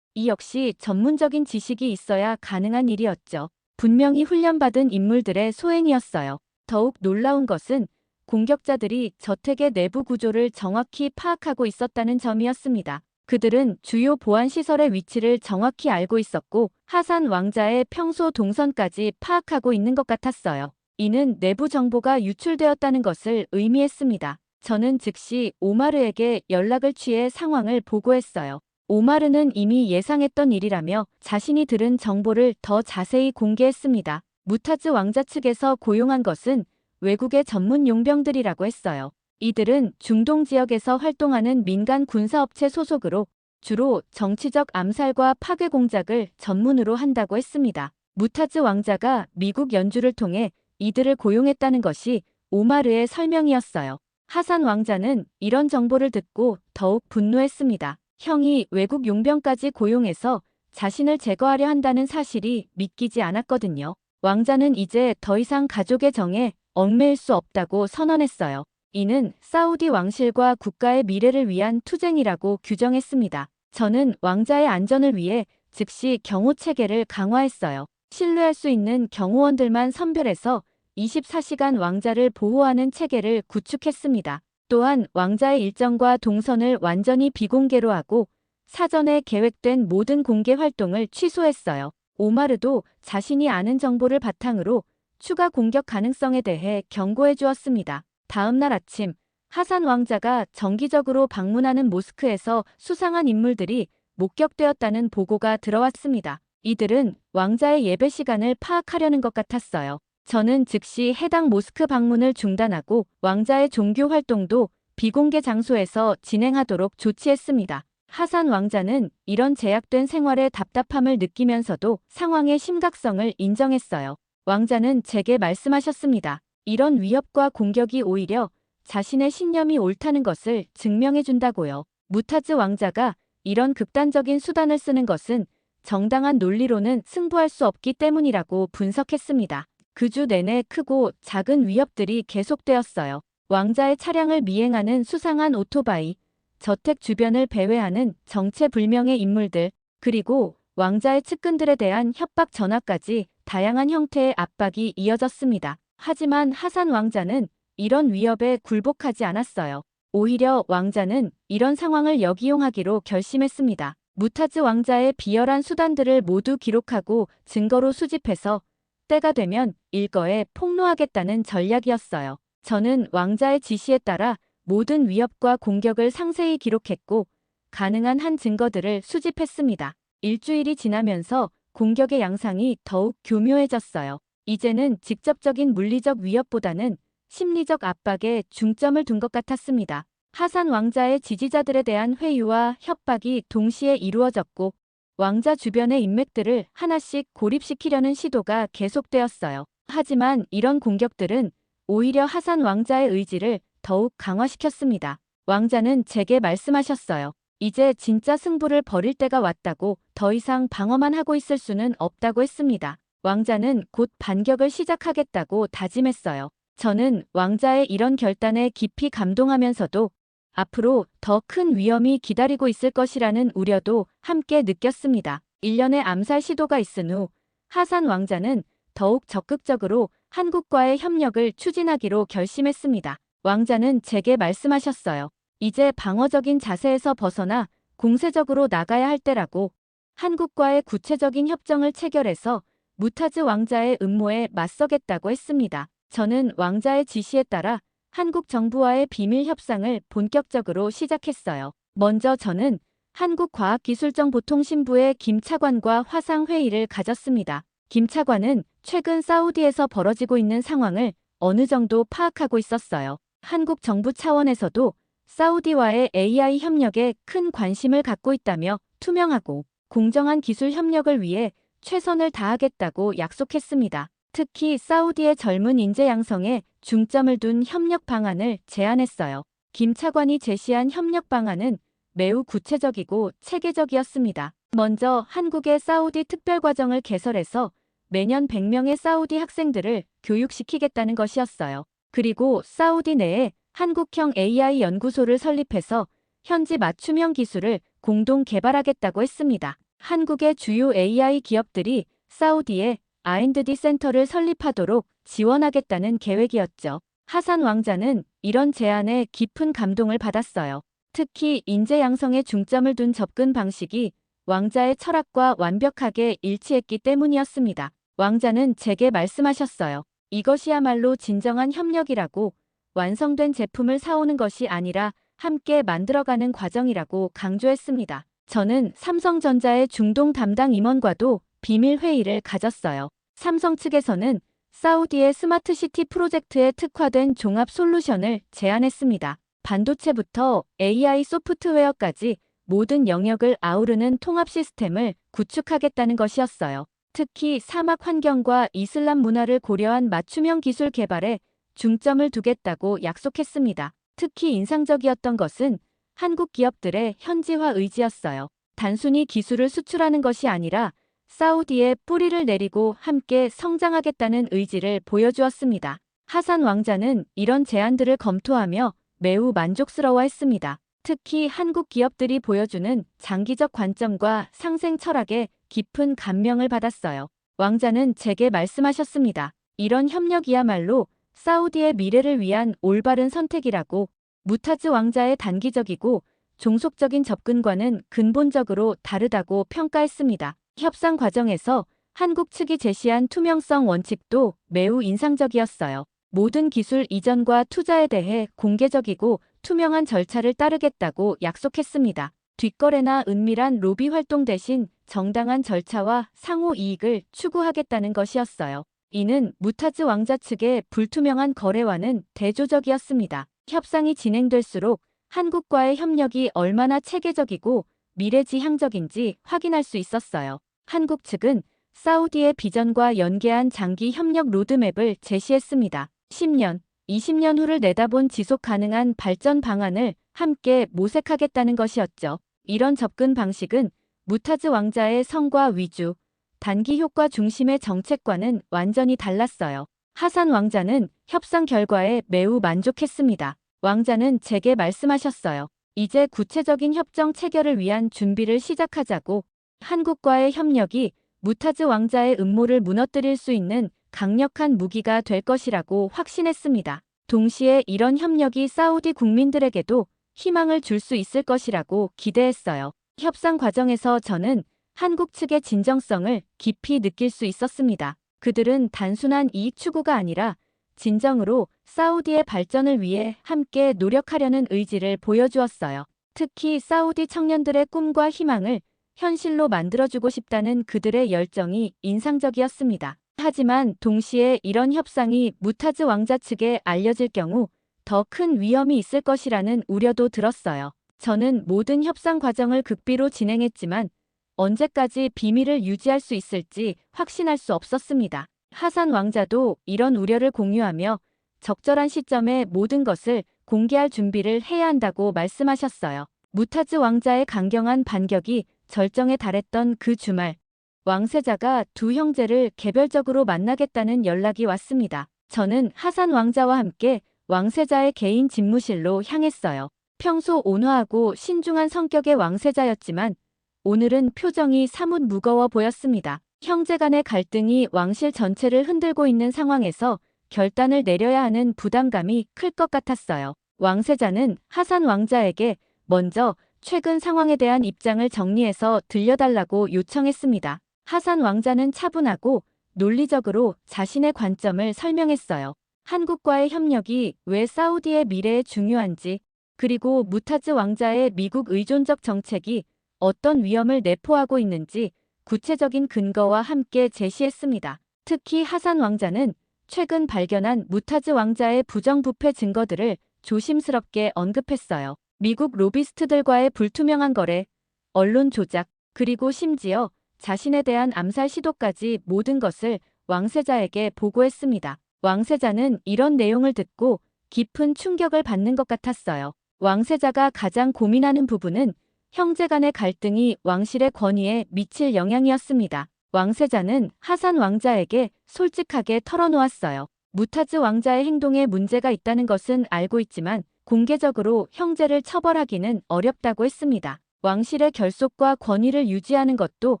이 역시 전문적인 지식이 있어야 가능한 일이었죠. 분명히 훈련받은 인물들의 소행이었어요. 더욱 놀라운 것은 공격자들이 저택의 내부 구조를 정확히 파악하고 있었다는 점이었습니다. 그들은 주요 보안시설의 위치를 정확히 알고 있었고 하산 왕자의 평소 동선까지 파악하고 있는 것 같았어요. 이는 내부 정보가 유출되었다는 것을 의미했습니다. 저는 즉시 오마르에게 연락을 취해 상황을 보고했어요. 오마르는 이미 예상했던 일이라며 자신이 들은 정보를 더 자세히 공개했습니다. 무타즈 왕자 측에서 고용한 것은 외국의 전문 용병들이라고 했어요. 이들은 중동 지역에서 활동하는 민간 군사업체 소속으로 주로 정치적 암살과 파괴 공작을 전문으로 한다고 했습니다. 무타즈 왕자가 미국 연주를 통해 이들을 고용했다는 것이 오마르의 설명이었어요. 하산 왕자는 이런 정보를 듣고 더욱 분노했습니다. 형이 외국 용병까지 고용해서 자신을 제거하려 한다는 사실이 믿기지 않았거든요. 왕자는 이제 더 이상 가족의 정에 얽매일 수 없다고 선언했어요. 이는 사우디 왕실과 국가의 미래를 위한 투쟁이라고 규정했습니다. 저는 왕자의 안전을 위해 즉시 경호 체계를 강화했어요. 신뢰할 수 있는 경호원들만 선별해서 24시간 왕자를 보호하는 체계를 구축했습니다. 또한 왕자의 일정과 동선을 완전히 비공개로 하고 사전에 계획된 모든 공개 활동을 취소했어요. 오마르도 자신이 아는 정보를 바탕으로 추가 공격 가능성에 대해 경고해 주었습니다. 다음 날 아침, 하산 왕자가 정기적으로 방문하는 모스크에서 수상한 인물들이 목격되었다는 보고가 들어왔습니다. 이들은 왕자의 예배 시간을 파악하려는 것 같았어요. 저는 즉시 해당 모스크 방문을 중단하고 왕자의 종교 활동도 비공개 장소에서 진행하도록 조치했습니다. 하산 왕자는 이런 제약된 생활에 답답함을 느끼면서도 상황의 심각성을 인정했어요. 왕자는 제게 말씀하셨습니다. 이런 위협과 공격이 오히려 자신의 신념이 옳다는 것을 증명해준다고요. 무타즈 왕자가 이런 극단적인 수단을 쓰는 것은 정당한 논리로는 승부할 수 없기 때문이라고 분석했습니다. 그 주 내내 크고 작은 위협들이 계속되었어요. 왕자의 차량을 미행하는 수상한 오토바이, 저택 주변을 배회하는 정체불명의 인물들, 그리고 왕자의 측근들에 대한 협박 전화까지 다양한 형태의 압박이 이어졌습니다. 하지만 하산 왕자는 이런 위협에 굴복하지 않았어요. 오히려 왕자는 이런 상황을 역이용하기로 결심했습니다. 무타즈 왕자의 비열한 수단들을 모두 기록하고 증거로 수집해서 때가 되면 일거에 폭로하겠다는 전략이었어요. 저는 왕자의 지시에 따라 모든 위협과 공격을 상세히 기록했고 가능한 한 증거들을 수집했습니다. 일주일이 지나면서 공격의 양상이 더욱 교묘해졌어요. 이제는 직접적인 물리적 위협보다는 심리적 압박에 중점을 둔 것 같았습니다. 하산 왕자의 지지자들에 대한 회유와 협박이 동시에 이루어졌고 왕자 주변의 인맥들을 하나씩 고립시키려는 시도가 계속되었어요. 하지만 이런 공격들은 오히려 하산 왕자의 의지를 더욱 강화시켰습니다. 왕자는 제게 말씀하셨어요. 이제 진짜 승부를 벌일 때가 왔다고. 더 이상 방어만 하고 있을 수는 없다고 했습니다. 왕자는 곧 반격을 시작하겠다고 다짐했어요. 저는 왕자의 이런 결단에 깊이 감동하면서도 앞으로 더 큰 위험이 기다리고 있을 것이라는 우려도 함께 느꼈습니다. 일련의 암살 시도가 있은 후 하산 왕자는 더욱 적극적으로 한국과의 협력을 추진하기로 결심했습니다. 왕자는 제게 말씀하셨어요. 이제 방어적인 자세에서 벗어나 공세적으로 나가야 할 때라고. 한국과의 구체적인 협정을 체결해서 무타즈 왕자의 음모에 맞서겠다고 했습니다. 저는 왕자의 지시에 따라 한국 정부와의 비밀 협상을 본격적으로 시작했어요. 먼저 저는 한국과학기술정보통신부의 김 차관과 화상회의를 가졌습니다. 김 차관은 최근 사우디에서 벌어지고 있는 상황을 어느 정도 파악하고 있었어요. 한국 정부 차원에서도 사우디와의 AI 협력에 큰 관심을 갖고 있다며 투명하고 공정한 기술 협력을 위해 최선을 다하겠다고 약속했습니다. 특히 사우디의 젊은 인재 양성에 중점을 둔 협력 방안을 제안했어요. 김 차관이 제시한 협력 방안은 매우 구체적이고 체계적이었습니다. 먼저 한국의 사우디 특별과정을 개설해서 매년 100명의 사우디 학생들을 교육시키겠다는 것이었어요. 그리고 사우디 내에 한국형 AI 연구소를 설립해서 현지 맞춤형 기술을 공동 개발하겠다고 했습니다. 한국의 주요 AI 기업들이 사우디에 R&D 센터를 설립하도록 지원하겠다는 계획이었죠. 하산 왕자는 이런 제안에 깊은 감동을 받았어요. 특히 인재 양성에 중점을 둔 접근 방식이 왕자의 철학과 완벽하게 일치했기 때문이었습니다. 왕자는 제게 말씀하셨어요. 이것이야말로 진정한 협력이라고. 완성된 제품을 사오는 것이 아니라 함께 만들어가는 과정이라고 강조했습니다. 저는 삼성전자의 중동 담당 임원과도 비밀 회의를 가졌어요. 삼성 측에서는 사우디의 스마트시티 프로젝트에 특화된 종합 솔루션을 제안했습니다. 반도체부터 AI 소프트웨어까지 모든 영역을 아우르는 통합 시스템을 구축하겠다는 것이었어요. 특히 사막 환경과 이슬람 문화를 고려한 맞춤형 기술 개발에 중점을 두겠다고 약속했습니다. 특히 인상적이었던 것은 한국 기업들의 현지화 의지였어요. 단순히 기술을 수출하는 것이 아니라 사우디에 뿌리를 내리고 함께 성장하겠다는 의지를 보여주었습니다. 하산 왕자는 이런 제안들을 검토하며 매우 만족스러워했습니다. 특히 한국 기업들이 보여주는 장기적 관점과 상생 철학에 깊은 감명을 받았어요. 왕자는 제게 말씀하셨습니다. 이런 협력이야말로 사우디의 미래를 위한 올바른 선택이라고. 무타즈 왕자의 단기적이고 종속적인 접근과는 근본적으로 다르다고 평가했습니다. 협상 과정에서 한국 측이 제시한 투명성 원칙도 매우 인상적이었어요. 모든 기술 이전과 투자에 대해 공개적이고 투명한 절차를 따르겠다고 약속했습니다. 뒷거래나 은밀한 로비 활동 대신 정당한 절차와 상호 이익을 추구하겠다는 것이었어요. 이는 무타즈 왕자 측의 불투명한 거래와는 대조적이었습니다. 협상이 진행될수록 한국과의 협력이 얼마나 체계적이고 미래지향적인지 확인할 수 있었어요. 한국 측은 사우디의 비전과 연계한 장기 협력 로드맵을 제시했습니다. 10년, 20년 후를 내다본 지속 가능한 발전 방안을 함께 모색하겠다는 것이었죠. 이런 접근 방식은 무타즈 왕자의 성과 위주, 단기 효과 중심의 정책과는 완전히 달랐어요. 하산 왕자는 협상 결과에 매우 만족했습니다. 왕자는 제게 말씀하셨어요. 이제 구체적인 협정 체결을 위한 준비를 시작하자고. 한국과의 협력이 무타즈 왕자의 음모를 무너뜨릴 수 있는 강력한 무기가 될 것이라고 확신했습니다. 동시에 이런 협력이 사우디 국민들에게도 희망을 줄 수 있을 것이라고 기대했어요. 협상 과정에서 저는 한국 측의 진정성을 깊이 느낄 수 있었습니다. 그들은 단순한 이익 추구가 아니라 진정으로 사우디의 발전을 위해 함께 노력하려는 의지를 보여주었어요. 특히 사우디 청년들의 꿈과 희망을 현실로 만들어주고 싶다는 그들의 열정이 인상적이었습니다. 하지만 동시에 이런 협상이 무타즈 왕자 측에 알려질 경우 더 큰 위험이 있을 것이라는 우려도 들었어요. 저는 모든 협상 과정을 극비로 진행했지만 언제까지 비밀을 유지할 수 있을지 확신할 수 없었습니다. 하산 왕자도 이런 우려를 공유하며 적절한 시점에 모든 것을 공개할 준비를 해야 한다고 말씀하셨어요. 무타즈 왕자의 강경한 반격이 절정에 달했던 그 주말, 왕세자가 두 형제를 개별적으로 만나겠다는 연락이 왔습니다. 저는 하산 왕자와 함께 왕세자의 개인 집무실로 향했어요. 평소 온화하고 신중한 성격의 왕세자였지만 오늘은 표정이 사뭇 무거워 보였습니다. 형제 간의 갈등이 왕실 전체를 흔들고 있는 상황에서 결단을 내려야 하는 부담감이 클 것 같았어요. 왕세자는 하산 왕자에게 먼저 최근 상황에 대한 입장을 정리해서 들려달라고 요청했습니다. 하산 왕자는 차분하고 논리적으로 자신의 관점을 설명했어요. 한국과의 협력이 왜 사우디의 미래에 중요한지, 그리고 무타즈 왕자의 미국 의존적 정책이 어떤 위험을 내포하고 있는지 구체적인 근거와 함께 제시했습니다. 특히 하산 왕자는 최근 발견한 무타즈 왕자의 부정부패 증거들을 조심스럽게 언급했어요. 미국 로비스트들과의 불투명한 거래, 언론 조작, 그리고 심지어 자신에 대한 암살 시도까지 모든 것을 왕세자에게 보고했습니다. 왕세자는 이런 내용을 듣고 깊은 충격을 받는 것 같았어요. 왕세자가 가장 고민하는 부분은 형제 간의 갈등이 왕실의 권위에 미칠 영향이었습니다. 왕세자는 하산 왕자에게 솔직하게 털어놓았어요. 무타즈 왕자의 행동에 문제가 있다는 것은 알고 있지만 공개적으로 형제를 처벌하기는 어렵다고 했습니다. 왕실의 결속과 권위를 유지하는 것도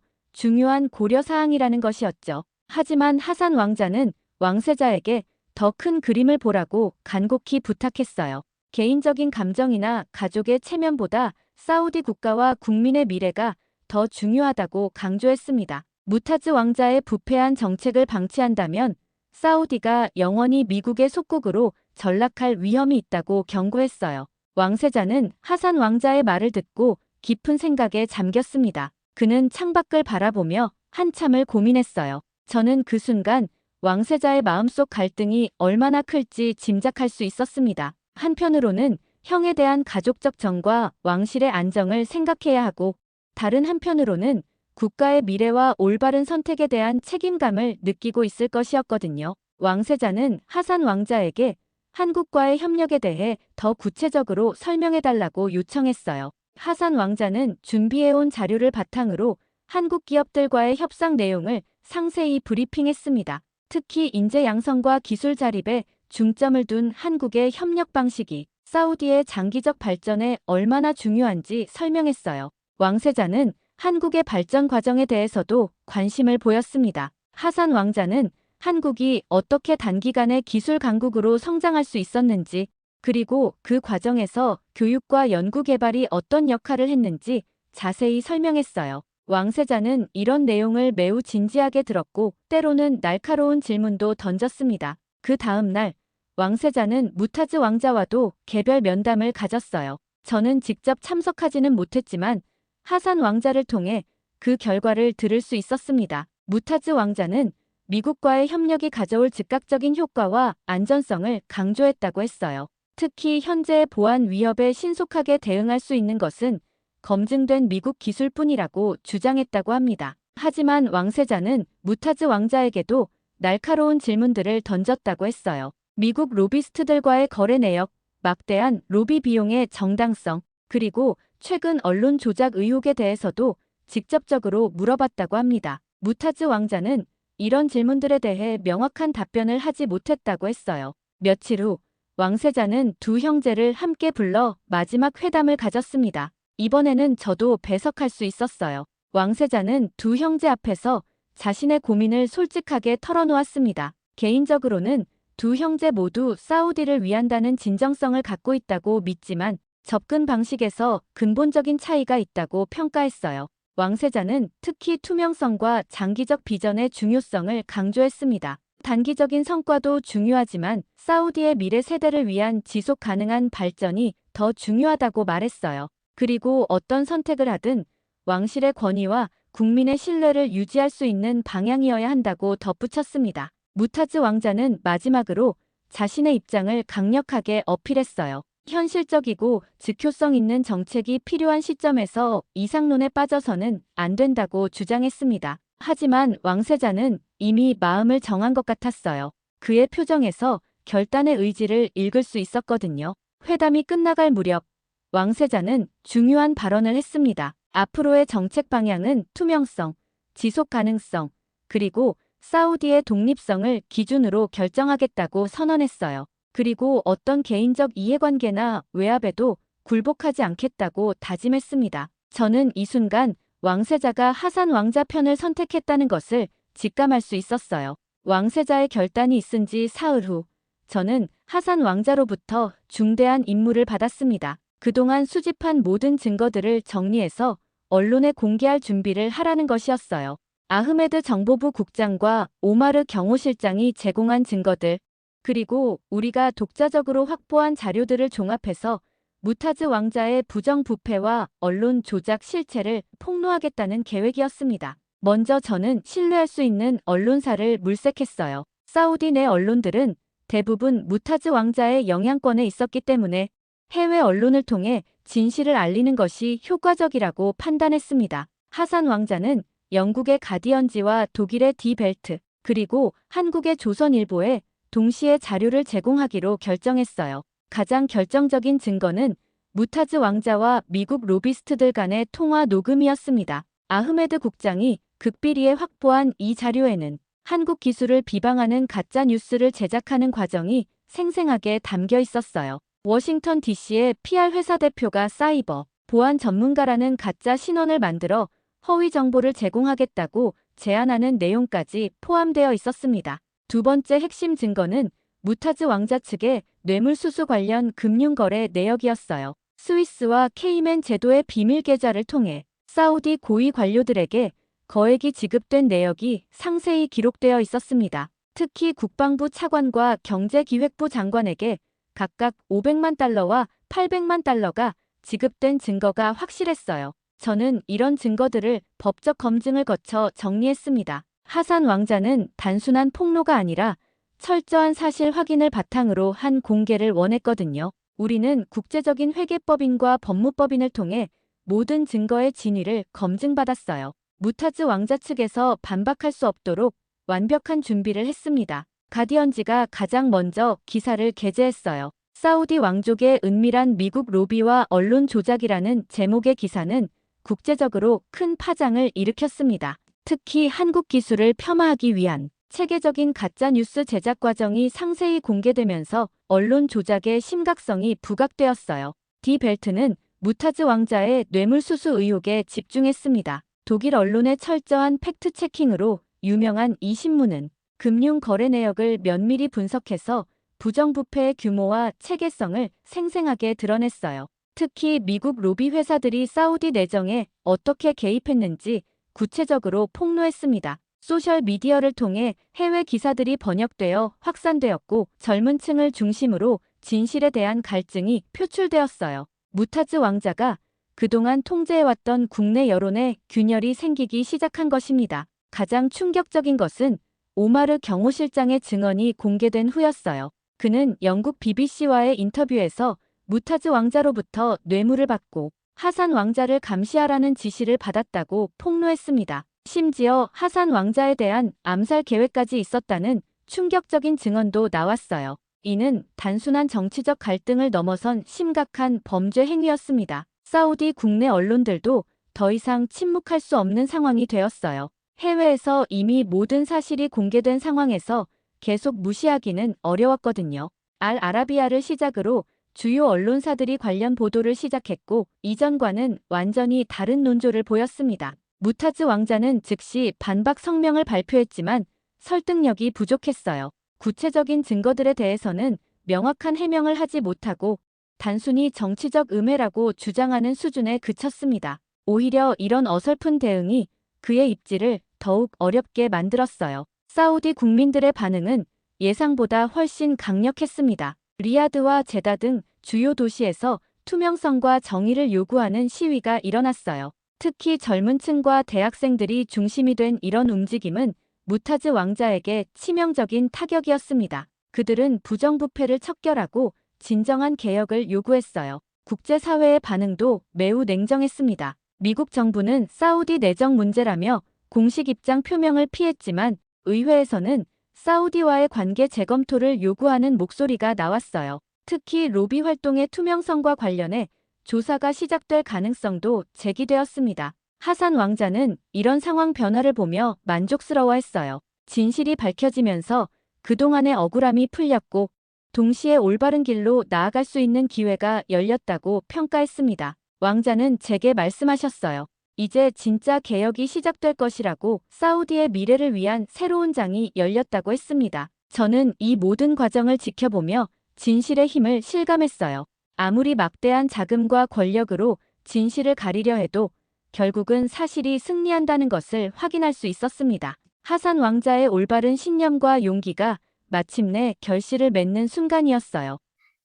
중요한 고려사항이라는 것이었죠. 하지만 하산 왕자는 왕세자에게 더 큰 그림을 보라고 간곡히 부탁했어요. 개인적인 감정이나 가족의 체면보다 사우디 국가와 국민의 미래가 더 중요하다고 강조했습니다. 무타즈 왕자의 부패한 정책을 방치한다면 사우디가 영원히 미국의 속국으로 전락할 위험이 있다고 경고했어요. 왕세자는 하산 왕자의 말을 듣고 깊은 생각에 잠겼습니다. 그는 창밖을 바라보며 한참을 고민했어요. 저는 그 순간 왕세자의 마음속 갈등이 얼마나 클지 짐작할 수 있었습니다. 한편으로는 형에 대한 가족적 정과 왕실의 안정을 생각해야 하고, 다른 한편으로는 국가의 미래와 올바른 선택에 대한 책임감을 느끼고 있을 것이었거든요. 왕세자는 하산 왕자에게 한국과의 협력에 대해 더 구체적으로 설명해달라고 요청했어요. 하산 왕자는 준비해온 자료를 바탕으로 한국 기업들과의 협상 내용을 상세히 브리핑했습니다. 특히 인재 양성과 기술 자립에 중점을 둔 한국의 협력 방식이 사우디의 장기적 발전에 얼마나 중요한지 설명했어요. 왕세자는 한국의 발전 과정에 대해서도 관심을 보였습니다. 하산 왕자는 한국이 어떻게 단기간에 기술 강국으로 성장할 수 있었는지, 그리고 그 과정에서 교육과 연구 개발이 어떤 역할을 했는지 자세히 설명했어요. 왕세자는 이런 내용을 매우 진지하게 들었고 때로는 날카로운 질문도 던졌습니다. 그 다음 날 왕세자는 무타즈 왕자와도 개별 면담을 가졌어요. 저는 직접 참석하지는 못했지만 하산 왕자를 통해 그 결과를 들을 수 있었습니다. 무타즈 왕자는 미국과의 협력이 가져올 즉각적인 효과와 안전성을 강조했다고 했어요. 특히 현재의 보안 위협에 신속하게 대응할 수 있는 것은 검증된 미국 기술뿐이라고 주장했다고 합니다. 하지만 왕세자는 무타즈 왕자에게도 날카로운 질문들을 던졌다고 했어요. 미국 로비스트들과의 거래 내역, 막대한 로비 비용의 정당성, 그리고 최근 언론 조작 의혹에 대해서도 직접적으로 물어봤다고 합니다. 무타즈 왕자는 이런 질문들에 대해 명확한 답변을 하지 못했다고 했어요. 며칠 후 왕세자는 두 형제를 함께 불러 마지막 회담을 가졌습니다. 이번에는 저도 배석할 수 있었어요. 왕세자는 두 형제 앞에서 자신의 고민을 솔직하게 털어놓았습니다. 개인적으로는 두 형제 모두 사우디를 위한다는 진정성을 갖고 있다고 믿지만 접근 방식에서 근본적인 차이가 있다고 평가했어요. 왕세자는 특히 투명성과 장기적 비전의 중요성을 강조했습니다. 단기적인 성과도 중요하지만 사우디의 미래 세대를 위한 지속 가능한 발전이 더 중요하다고 말했어요. 그리고 어떤 선택을 하든 왕실의 권위와 국민의 신뢰를 유지할 수 있는 방향이어야 한다고 덧붙였습니다. 무타즈 왕자는 마지막으로 자신의 입장을 강력하게 어필했어요. 현실적이고 즉효성 있는 정책이 필요한 시점에서 이상론에 빠져서는 안 된다고 주장했습니다. 하지만 왕세자는 이미 마음을 정한 것 같았어요. 그의 표정에서 결단의 의지를 읽을 수 있었거든요. 회담이 끝나갈 무렵 왕세자는 중요한 발언을 했습니다. 앞으로의 정책 방향은 투명성, 지속 가능성, 그리고 사우디의 독립성을 기준으로 결정하겠다고 선언했어요. 그리고 어떤 개인적 이해관계나 외압에도 굴복하지 않겠다고 다짐했습니다. 저는 이 순간 왕세자가 하산 왕자 편을 선택했다는 것을 직감할 수 있었어요. 왕세자의 결단이 있은 지 사흘 후, 저는 하산 왕자로부터 중대한 임무를 받았습니다. 그동안 수집한 모든 증거들을 정리해서 언론에 공개할 준비를 하라는 것이었어요. 아흐메드 정보부 국장과 오마르 경호실장이 제공한 증거들, 그리고 우리가 독자적으로 확보한 자료들을 종합해서 무타즈 왕자의 부정부패와 언론 조작 실체를 폭로하겠다는 계획이었습니다. 먼저 저는 신뢰할 수 있는 언론사를 물색했어요. 사우디 내 언론들은 대부분 무타즈 왕자의 영향권에 있었기 때문에 해외 언론을 통해 진실을 알리는 것이 효과적이라고 판단했습니다. 하산 왕자는 영국의 가디언지와 독일의 디벨트, 그리고 한국의 조선일보에 동시에 자료를 제공하기로 결정했어요. 가장 결정적인 증거는 무타즈 왕자와 미국 로비스트들 간의 통화 녹음이었습니다. 아흐메드 국장이 극비리에 확보한 이 자료에는 한국 기술을 비방하는 가짜 뉴스를 제작하는 과정이 생생하게 담겨 있었어요. 워싱턴 DC의 PR 회사 대표가 사이버 보안 전문가라는 가짜 신원을 만들어 허위 정보를 제공하겠다고 제안하는 내용까지 포함되어 있었습니다. 두 번째 핵심 증거는 무타즈 왕자 측의 뇌물수수 관련 금융거래 내역이었어요. 스위스와 케이맨 제도의 비밀 계좌를 통해 사우디 고위 관료들에게 거액이 지급된 내역이 상세히 기록되어 있었습니다. 특히 국방부 차관과 경제기획부 장관에게 각각 500만 달러와 800만 달러가 지급된 증거가 확실했어요. 저는 이런 증거들을 법적 검증을 거쳐 정리했습니다. 하산 왕자는 단순한 폭로가 아니라 철저한 사실 확인을 바탕으로 한 공개를 원했거든요. 우리는 국제적인 회계법인과 법무법인을 통해 모든 증거의 진위를 검증받았어요. 무타즈 왕자 측에서 반박할 수 없도록 완벽한 준비를 했습니다. 가디언지가 가장 먼저 기사를 게재했어요. 사우디 왕족의 은밀한 미국 로비와 언론 조작이라는 제목의 기사는 국제적으로 큰 파장을 일으켰습니다. 특히 한국 기술을 폄하하기 위한 체계적인 가짜뉴스 제작 과정이 상세히 공개되면서 언론 조작의 심각성이 부각되었어요. 디벨트는 무타즈 왕자의 뇌물수수 의혹에 집중했습니다. 독일 언론의 철저한 팩트체킹으로 유명한 이 신문은 금융 거래 내역을 면밀히 분석해서 부정부패의 규모와 체계성을 생생하게 드러냈어요. 특히 미국 로비 회사들이 사우디 내정에 어떻게 개입했는지 구체적으로 폭로했습니다. 소셜미디어를 통해 해외 기사들이 번역되어 확산되었고 젊은 층을 중심으로 진실에 대한 갈증이 표출되었어요. 무타즈 왕자가 그동안 통제해왔던 국내 여론에 균열이 생기기 시작한 것입니다. 가장 충격적인 것은 오마르 경호실장의 증언이 공개된 후였어요. 그는 영국 BBC와의 인터뷰에서 무타즈 왕자로부터 뇌물을 받고 하산 왕자를 감시하라는 지시를 받았다고 폭로했습니다. 심지어 하산 왕자에 대한 암살 계획까지 있었다는 충격적인 증언도 나왔어요. 이는 단순한 정치적 갈등을 넘어선 심각한 범죄 행위였습니다. 사우디 국내 언론들도 더 이상 침묵할 수 없는 상황이 되었어요. 해외에서 이미 모든 사실이 공개된 상황에서 계속 무시하기는 어려웠거든요. 알 아라비아를 시작으로 주요 언론사들이 관련 보도를 시작했고 이전과는 완전히 다른 논조를 보였습니다. 무타즈 왕자는 즉시 반박 성명을 발표했지만 설득력이 부족했어요. 구체적인 증거들에 대해서는 명확한 해명을 하지 못하고 단순히 정치적 음해라고 주장하는 수준에 그쳤습니다. 오히려 이런 어설픈 대응이 그의 입지를 더욱 어렵게 만들었어요. 사우디 국민들의 반응은 예상보다 훨씬 강력했습니다. 리야드와 제다 등 주요 도시에서 투명성과 정의를 요구하는 시위가 일어났어요. 특히 젊은 층과 대학생들이 중심이 된 이런 움직임은 무타즈 왕자에게 치명적인 타격이었습니다. 그들은 부정부패를 척결하고 진정한 개혁을 요구했어요. 국제사회의 반응도 매우 냉정했습니다. 미국 정부는 사우디 내정 문제라며 공식 입장 표명을 피했지만 의회에서는 사우디와의 관계 재검토를 요구하는 목소리가 나왔어요. 특히 로비 활동의 투명성과 관련해 조사가 시작될 가능성도 제기되었습니다. 하산 왕자는 이런 상황 변화를 보며 만족스러워했어요. 진실이 밝혀지면서 그동안의 억울함이 풀렸고 동시에 올바른 길로 나아갈 수 있는 기회가 열렸다고 평가했습니다. 왕자는 제게 말씀하셨어요. 이제 진짜 개혁이 시작될 것이라고, 사우디의 미래를 위한 새로운 장이 열렸다고 했습니다. 저는 이 모든 과정을 지켜보며 진실의 힘을 실감했어요. 아무리 막대한 자금과 권력으로 진실을 가리려 해도 결국은 사실이 승리한다는 것을 확인할 수 있었습니다. 하산 왕자의 올바른 신념과 용기가 마침내 결실을 맺는 순간이었어요.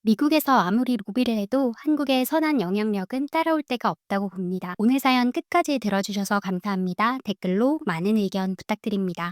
미국에서 아무리 로비를 해도 한국의 선한 영향력은 따라올 때가 없다고 봅니다. 오늘 사연 끝까지 들어주셔서 감사합니다. 댓글로 많은 의견 부탁드립니다.